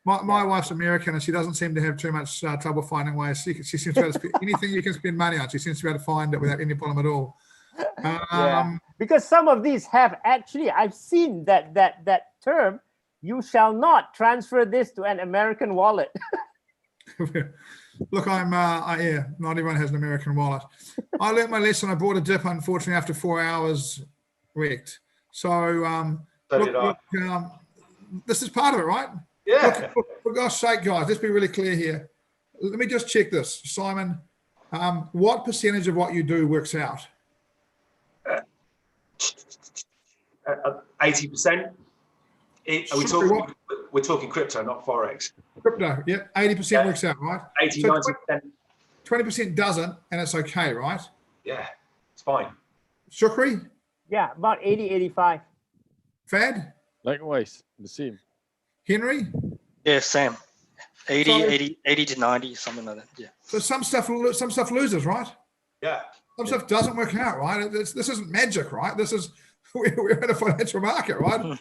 My wife's American, and she doesn't seem to have too much trouble finding ways. She seems to be able to spend anything you can spend money on. She seems to be able to find it without any problem at all. Because some of these have actually, I've seen that term. You shall not transfer this to an American wallet. Look, not everyone has an American wallet. I learned my lesson. I bought a dip, unfortunately, after 4 hours wrecked. So, this is part of it, right? Yeah. Look, for gosh sake, guys, let's be really clear here. Let me just check this. Simon, what percentage of what you do works out? 80%. We're talking crypto, not Forex. Crypto, yeah, 80% works out, right? 80, so 90%. 20% doesn't, and it's okay, right? Yeah, it's fine. Shukri? Yeah, about 80, 85. Fad? Likewise, the same. Henry? Yeah, same. 80 to 90, something like that. Yeah. So some stuff loses, right? Yeah. Some stuff doesn't work out, right? This isn't magic, right? We're in a financial market, right?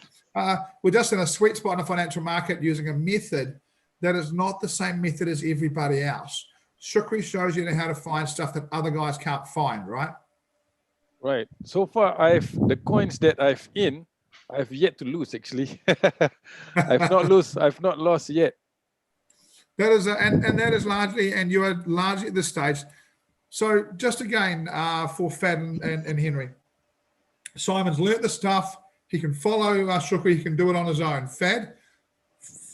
We're just in a sweet spot in a financial market using a method that is not the same method as everybody else. Shukri shows you how to find stuff that other guys can't find, right? Right. So far, the coins that I've yet to lose. Actually, I've not lost yet. That is, and that is largely, and you are largely at this stage. So just again, for Fad and Henry, Simon's learnt the stuff. He can follow Shukri. He can do it on his own. Fad,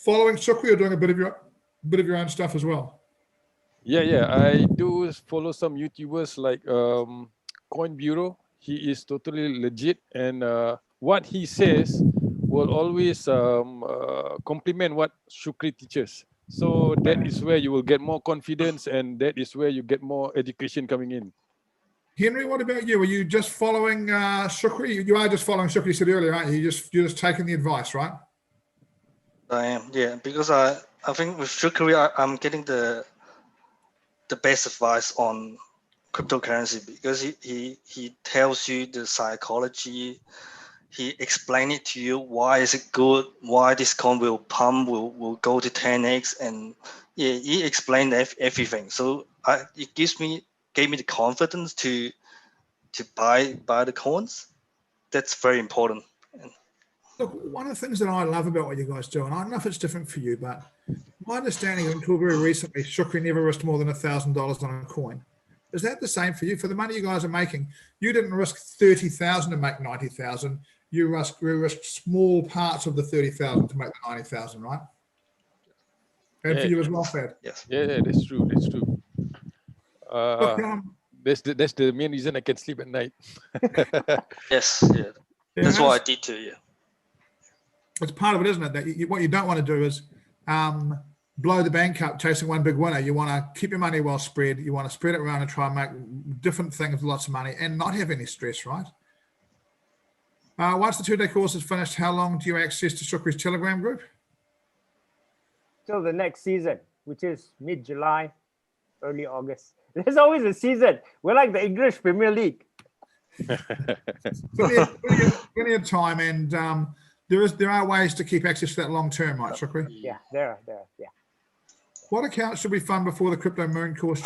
following Shukri or doing a bit of your own stuff as well. Yeah. I do follow some YouTubers like Coin Bureau. He is totally legit, and what he says will always complement what Shukri teaches. So that is where you will get more confidence, and that is where you get more education coming in. Henry, what about you? Are you just following Shukri? You are just following Shukri, you said earlier, aren't you? You're just taking the advice, right? I am, yeah, because I think with Shukri, I'm getting the best advice on cryptocurrency, because he tells you the psychology. He explained it to you. Why is it good? Why this coin will pump, will go to 10x, and yeah, he explained everything. So it gave me the confidence to buy the coins. That's very important. Look, one of the things that I love about what you guys do, and I don't know if it's different for you, but my understanding until very recently, Shukri never risked more than $1,000 on a coin. Is that the same for you? For the money you guys are making, you didn't risk 30,000 to make 90,000. You risked small parts of the 30,000 to make the 90,000, right? And for you as well, Fad. Yes. Yeah, that's true. Look, that's the main reason I can sleep at night. Yes, yeah. That's what I did too. Yeah. It's part of it, isn't it? That what you don't want to do is blow the bank up chasing one big winner. You want to keep your money well spread. You want to spread it around and try and make different things with lots of money and not have any stress, right? Once the 2-day course is finished, how long do you access to Shukri's Telegram group? Till the next season, which is mid-July, early August. There's always a season. We're like the English Premier League. Plenty of time, and there are ways to keep access to that long term, right, Shukri? Yeah, there are. Yeah. What account should we fund before the Crypto Moon course?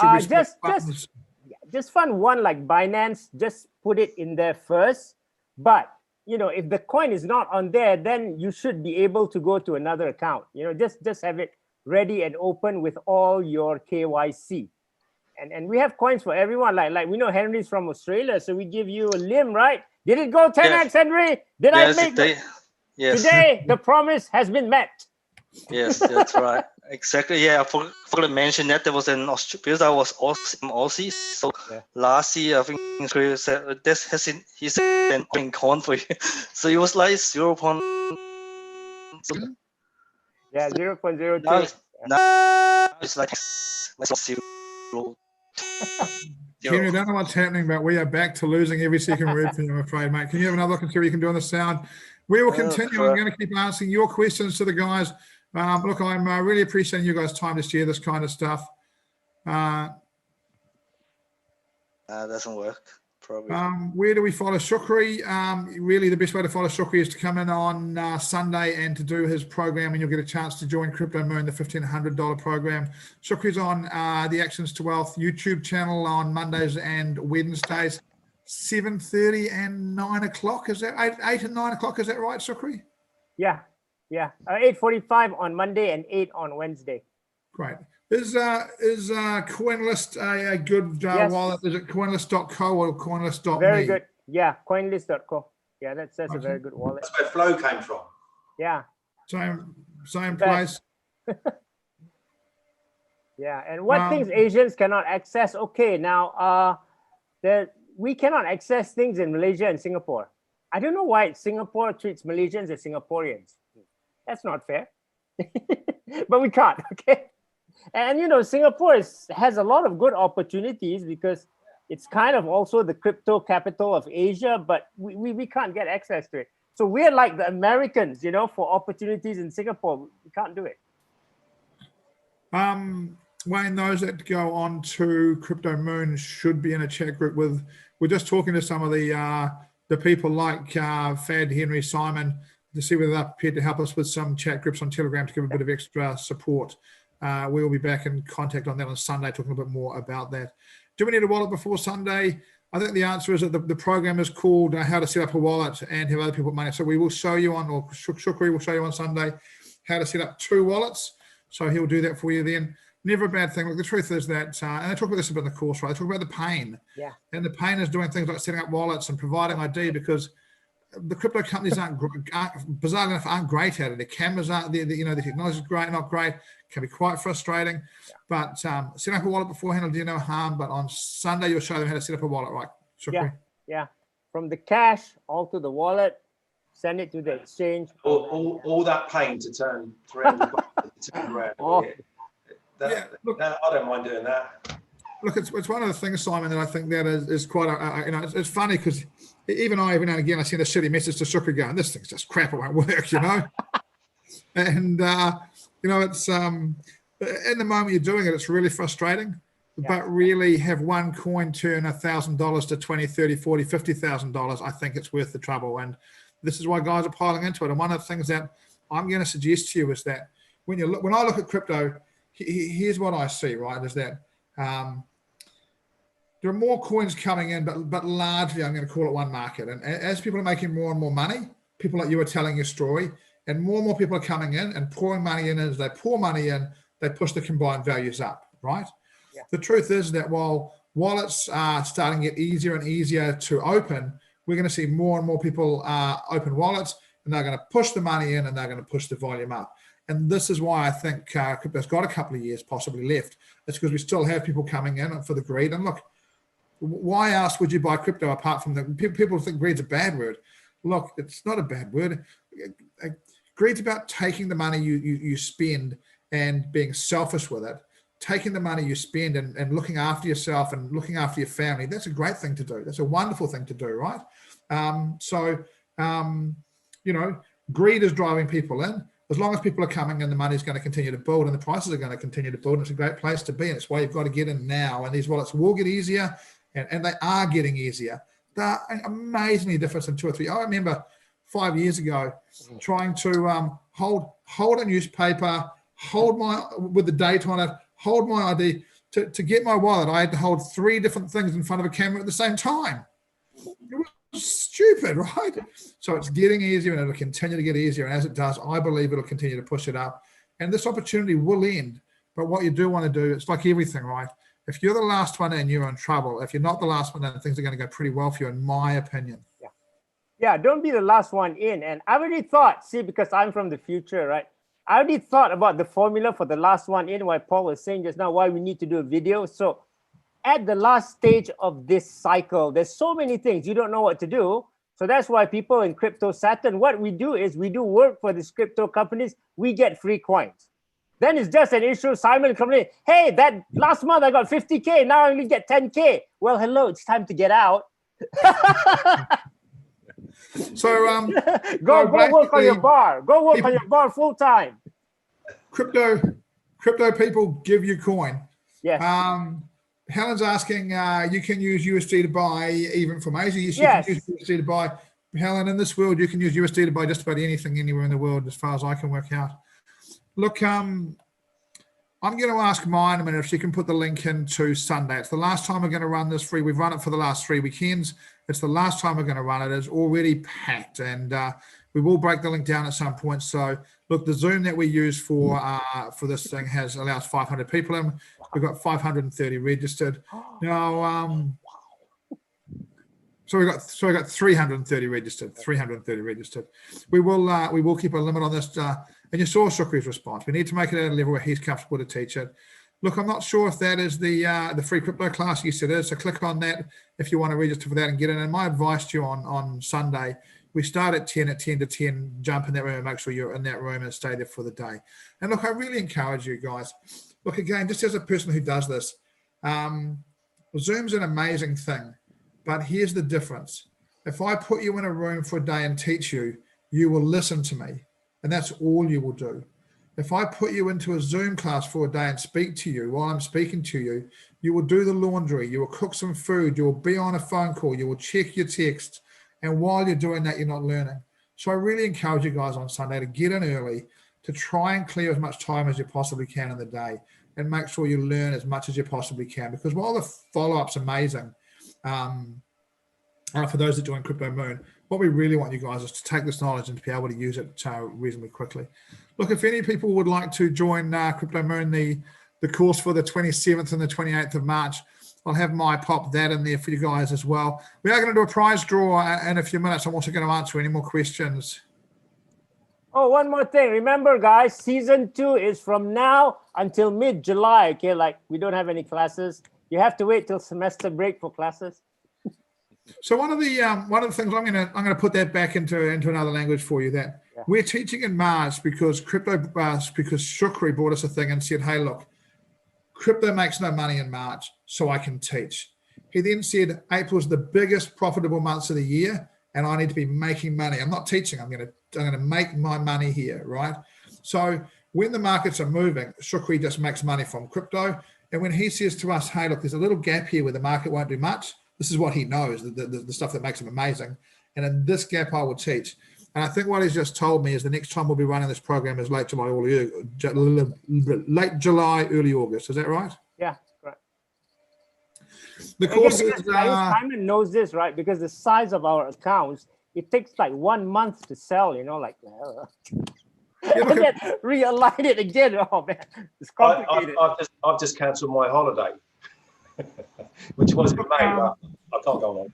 Just fund one like Binance. Just put it in there first. But if the coin is not on there, then you should be able to go to another account. Just have it ready and open with all your KYC. And we have coins for everyone. Like we know Henry's from Australia, so we give you a limb, right? Did it go 10x, Henry? Did I make it? Yes. Today, the promise has been met. Yes, that's right. Exactly. Yeah, I forgot to mention that there was an because I was Aussie. So Yeah. last year, I think Chris said he said an open coin for you. So it was like 0. Yeah, 0.02. Now it's like 0. Jimmy, I don't know what's happening, but we are back to losing every second word from you, I'm afraid, mate. Can you have another look and see what you can do on the sound? We will continue. I'm going to keep asking your questions to the guys. Look, I'm really appreciating you guys' time to share this kind of stuff. Doesn't work, probably. Where do we follow Shukri? Really, the best way to follow Shukri is to come in on Sunday and to do his program, and you'll get a chance to join Crypto Moon, the $1,500 program. Shukri's on the Actions to Wealth YouTube channel on Mondays and Wednesdays, 7:30 and 9 o'clock. Is that 8 and 9 o'clock? Is that right, Shukri? Yeah. 8:45 on Monday and 8 on Wednesday. Great. Is CoinList a good Yes. wallet? Is it coinlist.co or coinlist.me? Very good. Yeah, coinlist.co. Yeah, that's a very good wallet. That's where Flow came from. Yeah. Same place. Yeah, and what things Asians cannot access? Okay, now we cannot access things in Malaysia and Singapore. I don't know why Singapore treats Malaysians as Singaporeans. That's not fair. But we can't, okay? And Singapore has a lot of good opportunities because it's kind of also the crypto capital of Asia, but we can't get access to it. So we're like the Americans, for opportunities in Singapore. We can't do it. Wayne, those that go on to Crypto Moon should be in a chat group with. We're just talking to some of the people like Fad, Henry, Simon, to see whether they're prepared to help us with some chat groups on Telegram to give a bit of extra support. We will be back in contact on that on Sunday, talking a bit more about that. Do we need a wallet before Sunday? I think the answer is that the program is called How to Set Up a Wallet and Have Other People Put Money. So we will show you or Shukri will show you on Sunday how to set up 2 wallets. So he'll do that for you then. Never a bad thing. Look, the truth is that, and I talk about this a bit in the course, right? I talk about the pain. Yeah. And the pain is doing things like setting up wallets and providing ID, because the crypto companies bizarre enough, aren't great at it. The cameras aren't there. The technology is great, not great. Can be quite frustrating. Yeah. But setting up a wallet beforehand will do no harm. But on Sunday, you'll show them how to set up a wallet, right? Shukri? Yeah. From the cash all to the wallet, send it to the exchange. All that pain to turn 300 to 10 grand. Look, I don't mind doing that. Look, it's one of the things, Simon, that I think that is quite it's funny because even I, every now and again, I send a shitty message to Shukri going, this thing's just crap, it won't work, and it's in the moment you're doing it, it's really frustrating. Yeah. But really have one coin turn $1,000 to $20,000, $30,000, $40,000, $50,000. I think it's worth the trouble, and this is why guys are piling into it. And one of the things that I'm going to suggest to you is that when I look at crypto, here's what I see, right? Is that there are more coins coming in, but largely I'm going to call it one market. And as people are making more and more money, people like you are telling your story, and more people are coming in and pouring money in. As they pour money in, they push the combined values up, right? Yeah. The truth is that while wallets are starting to get easier and easier to open, we're going to see more and more people open wallets, and they're going to push the money in and they're going to push the volume up. And this is why I think crypto's got a couple of years possibly left. It's because we still have people coming in for the greed. And look, why else would you buy crypto apart from the people think greed's a bad word? Look, it's not a bad word. Greed's about taking the money you spend and being selfish with it, taking the money you spend and looking after yourself and looking after your family. That's a great thing to do. That's a wonderful thing to do, right? Greed is driving people in. As long as people are coming in, the money is going to continue to build and the prices are going to continue to build. And it's a great place to be. And it's why you've got to get in now. And these wallets will get easier, and they are getting easier. They're amazingly different in 2 or 3. I remember 5 years ago trying to hold a newspaper, with the date on it, hold my ID. To get my wallet, I had to hold 3 different things in front of a camera at the same time. It was stupid, right? So it's getting easier, and it'll continue to get easier. And as it does, I believe it'll continue to push it up. And this opportunity will end. But what you do want to do, it's like everything, right? If you're the last one in, you're in trouble. If you're not the last one in, things are going to go pretty well for you, in my opinion. Yeah, don't be the last one in. And I already thought, because I'm from the future, right? I already thought about the formula for the last one in what Paul was saying just now, why we need to do a video. So at the last stage of this cycle, there's so many things you don't know what to do. So that's why people in Crypto Saturn, what we do is we do work for these crypto companies. We get free coins. Then it's just an issue. Simon coming in, hey, that last month I got 50K. Now I only get 10K. Well, hello, it's time to get out. So go work on your bar. Go work on your bar full time. Crypto people give you coin. Yes. Helen's asking, you can use USD to buy even from Asia. Yes, you Yes. can use USD to buy. Helen, in this world, you can use USD to buy just about anything anywhere in the world, as far as I can work out. Look, I'm going to ask mine a minute if she can put the link into Sunday. It's the last time we're going to run this free. We've run it for the last 3 weekends. It's the last time we're going to run it. It's already packed, and we will break the link down at some point. So look, the Zoom that we use for this thing allows 500 people in. We've got 530 registered. Now, so we got 330 registered. 330 registered. We will keep a limit on this. And you saw Shukri's response. We need to make it at a level where he's comfortable to teach it. Look, I'm not sure if that is the free crypto class. Yes, it is. So click on that if you want to register for that and get in. And my advice to you on Sunday, we start at 10 to 10, jump in that room and make sure you're in that room and stay there for the day. And look, I really encourage you guys. Look, again, just as a person who does this, Zoom's an amazing thing, but here's the difference. If I put you in a room for a day and teach you, you will listen to me, and that's all you will do. If I put you into a Zoom class for a day and speak to you while I'm speaking to you, you will do the laundry, you will cook some food, you will be on a phone call, you will check your text, and while you're doing that, you're not learning. So I really encourage you guys on Sunday to get in early, to try and clear as much time as you possibly can in the day, and make sure you learn as much as you possibly can. Because while the follow-up's amazing, for those that join Crypto Moon, what we really want you guys is to take this knowledge and to be able to use it reasonably quickly. Look, if any people would like to join Crypto Moon, the course for the 27th and the 28th of March, I'll have pop that in there for you guys as well. We are going to do a prize draw in a few minutes. I'm also going to answer any more questions. Oh, one more thing. Remember, guys, season 2 is from now until mid-July. Okay, like we don't have any classes. You have to wait till semester break for classes. So one of the things I'm going to put that back into another language for you. That we're teaching in March because Shukri brought us a thing and said, "Hey, look, crypto makes no money in March, so I can teach." He then said, "April's the biggest profitable months of the year, and I need to be making money. I'm not teaching. I'm going to make my money here, right?" So when the markets are moving, Shukri just makes money from crypto. And when he says to us, "Hey, look, there's a little gap here where the market won't do much," this is what he knows, the stuff that makes him amazing. And in this gap, I will teach. And I think what he's just told me is the next time we'll be running this program is late July, early August. Is that right? Yeah, right. The course is... Simon knows this, right? Because the size of our accounts, it takes like 1 month to sell, like... and then realign it again. Oh, man, it's complicated. I've just cancelled my holiday. Which was in May. I can't go on.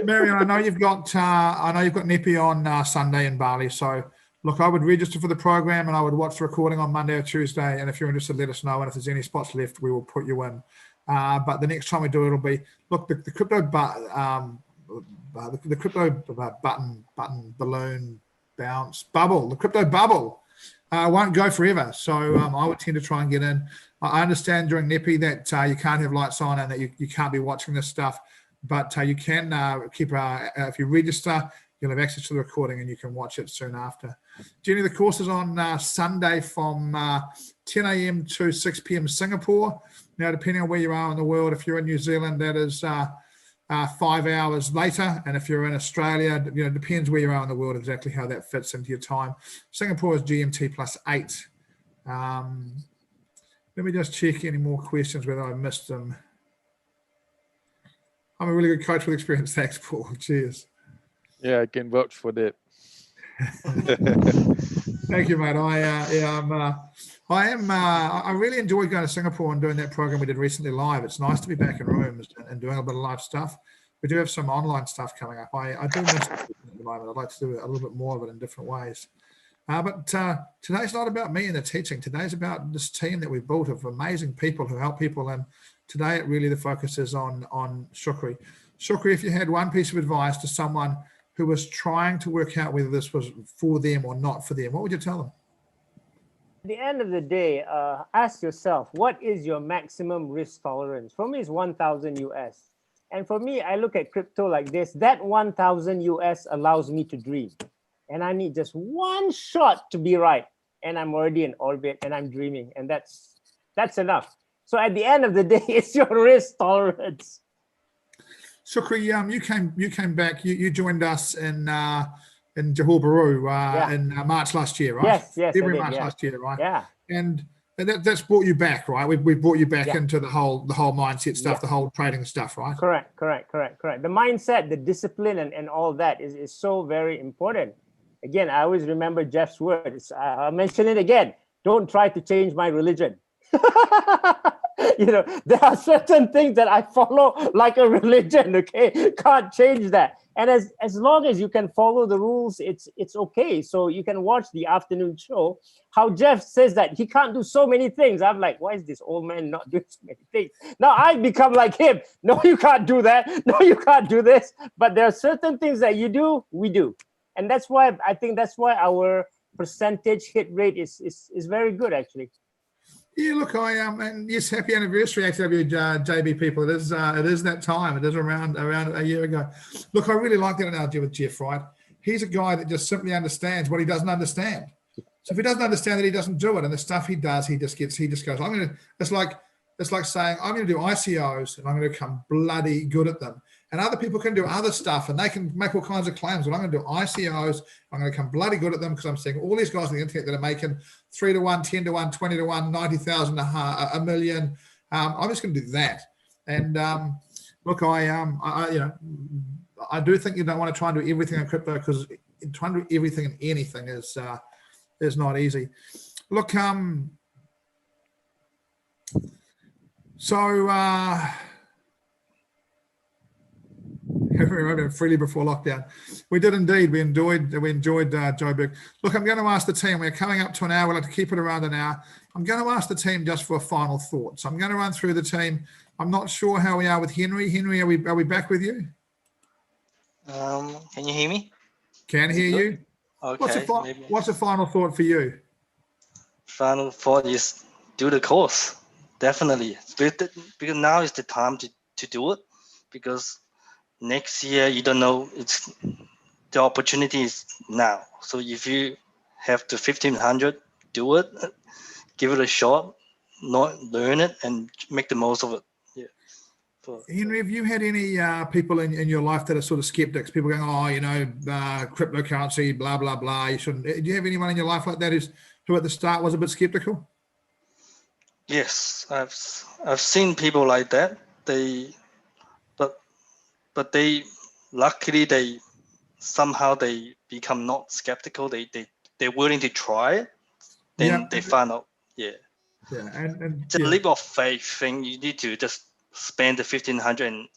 Marion, I know you've got Nepi on Sunday in Bali. So look, I would register for the program and I would watch the recording on Monday or Tuesday. And if you're interested, let us know. And if there's any spots left, we will put you in. But the next time we do it, it'll be the crypto button balloon bounce bubble. The crypto bubble won't go forever. So I would tend to try and get in. I understand during Nepi that you can't have lights on and that you can't be watching this stuff, but you can keep, if you register, you'll have access to the recording and you can watch it soon after. Jenny, the course is on Sunday from 10 a.m. to 6 p.m. Singapore. Now, depending on where you are in the world, if you're in New Zealand, that is 5 hours later. And if you're in Australia, it depends where you are in the world exactly how that fits into your time. Singapore is GMT +8. Let me just check any more questions, whether I missed them. I'm a really good coach with experience. Thanks, Paul. Cheers. Yeah, I can vouch for that. Thank you, mate. I really enjoyed going to Singapore and doing that program we did recently live. It's nice to be back in rooms and doing a bit of live stuff. We do have some online stuff coming up. I do miss it at the moment. I'd like to do a little bit more of it in different ways. But today's not about me and the teaching. Today's about this team that we've built of amazing people who help people. And today, really, the focus is on Shukri. Shukri, if you had one piece of advice to someone who was trying to work out whether this was for them or not for them, what would you tell them? At the end of the day, ask yourself, what is your maximum risk tolerance? For me, it's 1,000 US. And for me, I look at crypto like this. That 1,000 US allows me to dream. And I need just one shot to be right. And I'm already in orbit and I'm dreaming. And that's enough. So at the end of the day, it's your risk tolerance. Shukri, you came back. You joined us in Johor Bahru in March last year, right? Yes, February, March last year, right? Yeah. And that's brought you back, right? We brought you back into the whole mindset stuff, the whole trading stuff, right? Correct. The mindset, the discipline, and all that is so very important. Again, I always remember Jeff's words. I'll mention it again. Don't try to change my religion. There are certain things that I follow like a religion, okay? Can't change that. And as long as you can follow the rules, it's okay. So you can watch the afternoon show. How Jeff says that he can't do so many things. I'm like, why is this old man not doing so many things? Now I become like him. No, you can't do that. No, you can't do this. But there are certain things that you do, we do. And that's why I think our percentage hit rate is very good, actually. Yeah, look, I and yes, happy anniversary, ATW JB people. It is that time. It is around a year ago. Look, I really like that analogy with Jeff, right? He's a guy that just simply understands what he doesn't understand. So if he doesn't understand that, he doesn't do it, and the stuff he does, he just goes. It's like saying I'm going to do ICOs and I'm going to become bloody good at them. And other people can do other stuff and they can make all kinds of claims. Well, I'm going to do ICOs. I'm going to become bloody good at them because I'm seeing all these guys on the internet that are making 3 to 1, 10 to 1, 20 to 1, 90,000, a million. I'm just going to do that. And look, I do think you don't want to try and do everything in crypto because trying to do everything in anything is not easy. Look, freely before lockdown. We did indeed. We enjoyed Joburg. Look, I'm going to ask the team. We're coming up to an hour. We'll have to keep it around an hour. I'm going to ask the team just for a final thought. So I'm going to run through the team. I'm not sure how we are with Henry. Henry, are we back with you? Can you hear me? Can hear you. Okay. What's the final thought for you? Final thought is do the course. Definitely. Because now is the time to do it. Because next year, you don't know, the opportunity is now. So if you have the 1,500, do it, give it a shot, learn it, and make the most of it. Yeah. Henry, have you had any people in your life that are sort of skeptics? People going, cryptocurrency, blah, blah, blah. You shouldn't. Do you have anyone in your life like that who at the start was a bit skeptical? Yes, I've seen people like that. But they luckily they become not skeptical. They're willing to try it. Then they find out. Yeah. Yeah, and it's a leap of faith thing. You need to just spend the 1,500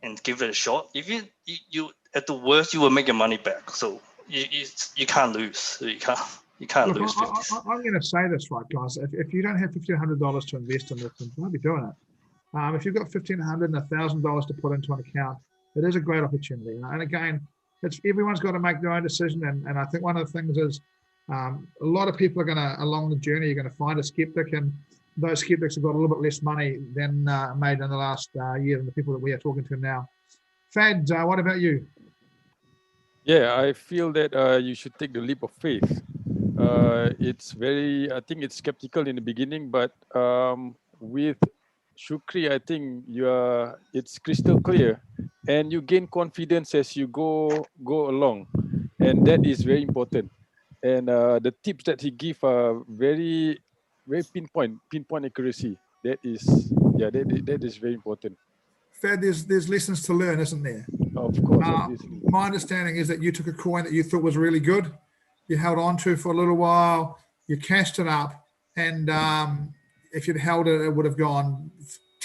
and give it a shot. If you at the worst you will make your money back. So you can't lose. You can't lose. I'm going to say this, right, guys. If you don't have $1,500 to invest in this, then don't be doing it. If you've got $1,500 and $1,000 to put into an account, it is a great opportunity. And again, everyone's got to make their own decision. And I think one of the things is a lot of people are going to, along the journey, you're going to find a skeptic, and those skeptics have got a little bit less money than made in the last year than the people that we are talking to now. Fad, what about you? Yeah, I feel that you should take the leap of faith. I think it's skeptical in the beginning, but with Shukri, I think it's crystal clear, and you gain confidence as you go along, and that is very important. And the tips that he give are very, very pinpoint accuracy. That is very important. Fad, there's lessons to learn, isn't there? Of course. Obviously. My understanding is that you took a coin that you thought was really good, you held on to for a little while, you cashed it up, and if you'd held it, it would have gone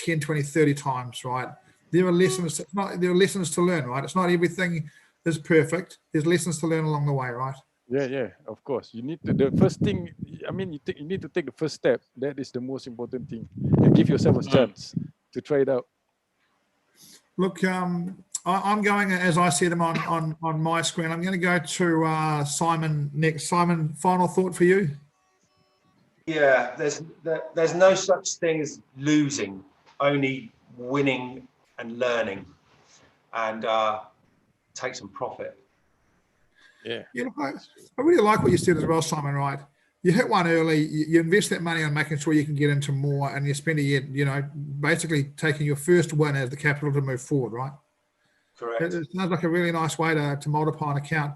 10, 20, 30 times, right? There are lessons to learn, right? It's not everything is perfect. There's lessons to learn along the way, right? Yeah, of course. You need to, the first thing, I mean, you need to take the first step. That is the most important thing. And give yourself a chance to try it out. Look, I'm going, as I see them on my screen, I'm going to go to Simon next. Simon, final thought for you? Yeah, there's no such thing as losing, only winning and learning, and take some profit. Yeah. Look, I really like what you said as well, Simon, right? You hit one early, you invest that money on making sure you can get into more, and you spend a year, basically taking your first win as the capital to move forward, right? Correct. It sounds like a really nice way to multiply an account.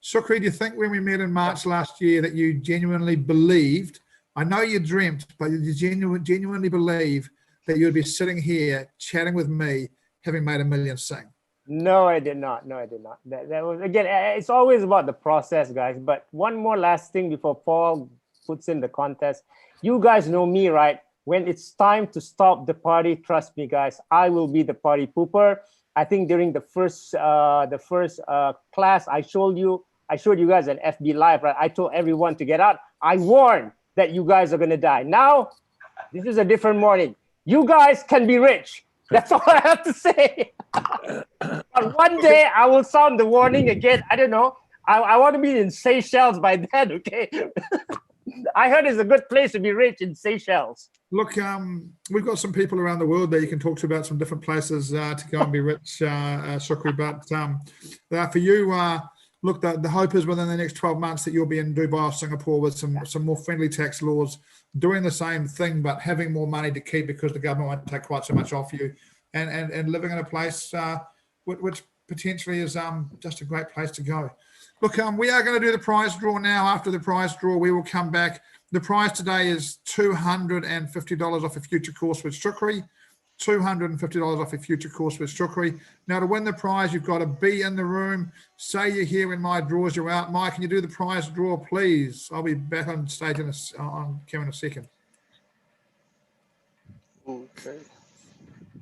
Shukri, do you think when we met in March last year that you genuinely believed, I know you dreamt, but you genuinely believe that you'd be sitting here chatting with me, having made $1 million sing? No, I did not. No, I did not. That was, again, it's always about the process, guys. But one more last thing before Paul puts in the contest. You guys know me, right? When it's time to stop the party, trust me, guys, I will be the party pooper. I think during the first class, I showed you guys an FB Live, right? I told everyone to get out. I warned that you guys are gonna die. Now, this is a different morning. You guys can be rich. That's all I have to say. But one day I will sound the warning again. I don't know. I want to be in Seychelles by then, okay? I heard it's a good place to be rich in Seychelles. Look, we've got some people around the world that you can talk to about some different places to go and be rich, Shukri. But for you, look, the hope is within the next 12 months that you'll be in Dubai or Singapore with some more friendly tax laws, doing the same thing, but having more money to keep because the government won't take quite so much off you, and living in a place which potentially is just a great place to go. Look, we are going to do the prize draw now. After the prize draw, we will come back. The prize today is $250 off a future course with Shukri. $250 off a future course with Shukri. Now, to win the prize, you've got to be in the room. Say you're here when my draws are out. Mike, can you do the prize draw, please? I'll be back on stage on camera in a second. Okay.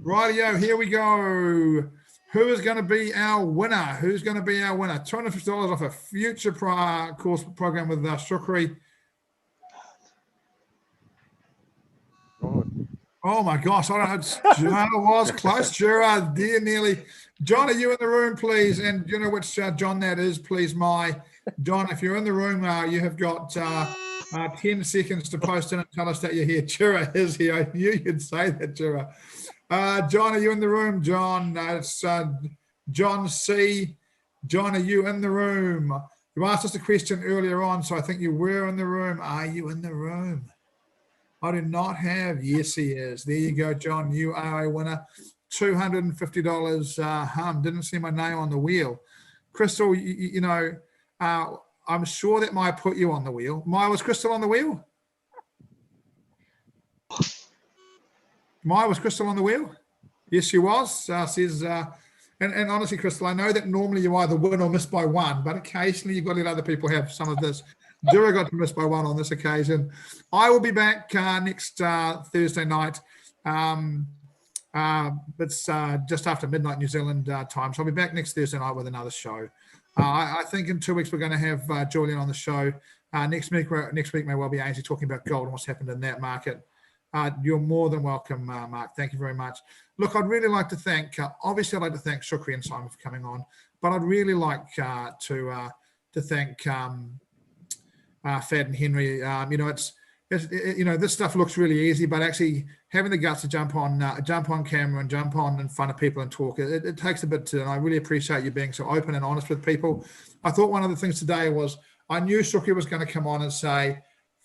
Rightio, here we go. Who is going to be our winner? Who's going to be our winner? $250 off a future course program with Shukri. Oh my gosh, I don't know. John was close. Gerard, dear nearly. John, are you in the room, please? And you know which John that is, please, John, if you're in the room, you have got 10 seconds to post in and tell us that you're here. Chira is here. I knew you'd say that, Chira. John, are you in the room? John, it's John C. John, are you in the room? You asked us a question earlier on, so I think you were in the room. Are you in the room? I do not have. Yes, he is. There you go, John. You are a winner. $250. Didn't see my name on the wheel. Crystal, you know, I'm sure that Maya put you on the wheel. Maya, was Crystal on the wheel? Maya, was Crystal on the wheel? Yes, she was. Says, and honestly, Crystal, I know that normally you either win or miss by one, but occasionally you've got to let other people have some of this. Dura got to miss by one on this occasion. I will be back next Thursday night. It's just after midnight New Zealand time. So I'll be back next Thursday night with another show. I think in 2 weeks we're going to have Julian on the show. Next week may well be Ainsley talking about gold and what's happened in that market. You're more than welcome, Mark. Thank you very much. Look, I'd really like to thank, obviously I'd like to thank Shukri and Simon for coming on, but I'd really like to thank Fad and Henry. You know, you know, this stuff looks really easy, but actually having the guts to jump on camera and jump on in front of people and talk, it takes a bit to, and I really appreciate you being so open and honest with people. I thought one of the things today was, I knew Shukri was going to come on and say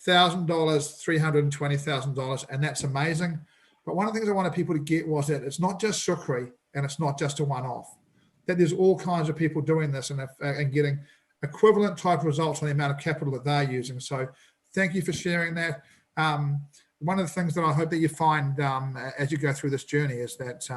$1,000, $320,000, and that's amazing. But one of the things I wanted people to get was that it's not just Shukri and it's not just a one-off, that there's all kinds of people doing this and getting equivalent type results on the amount of capital that they're using. So thank you for sharing that. One of the things that I hope that you find as you go through this journey is that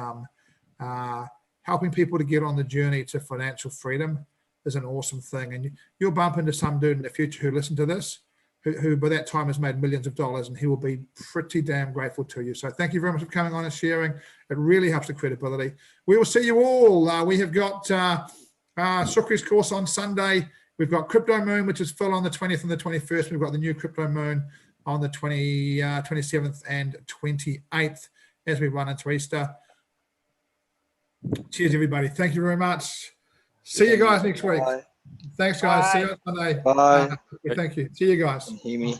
helping people to get on the journey to financial freedom is an awesome thing. And you'll bump into some dude in the future who listen to this, who by that time has made millions of dollars, and he will be pretty damn grateful to you. So thank you very much for coming on and sharing. It really helps the credibility. We will see you all. We have got Shukri's course on Sunday We've got Crypto Moon, which is full on the 20th and the 21st. We've got the new Crypto Moon on the 27th and 28th as we run into Easter. Cheers, everybody. Thank you very much. See you guys next week. Bye. Thanks, guys. See you on Sunday. Bye. Thank you. See you guys. Can you hear me?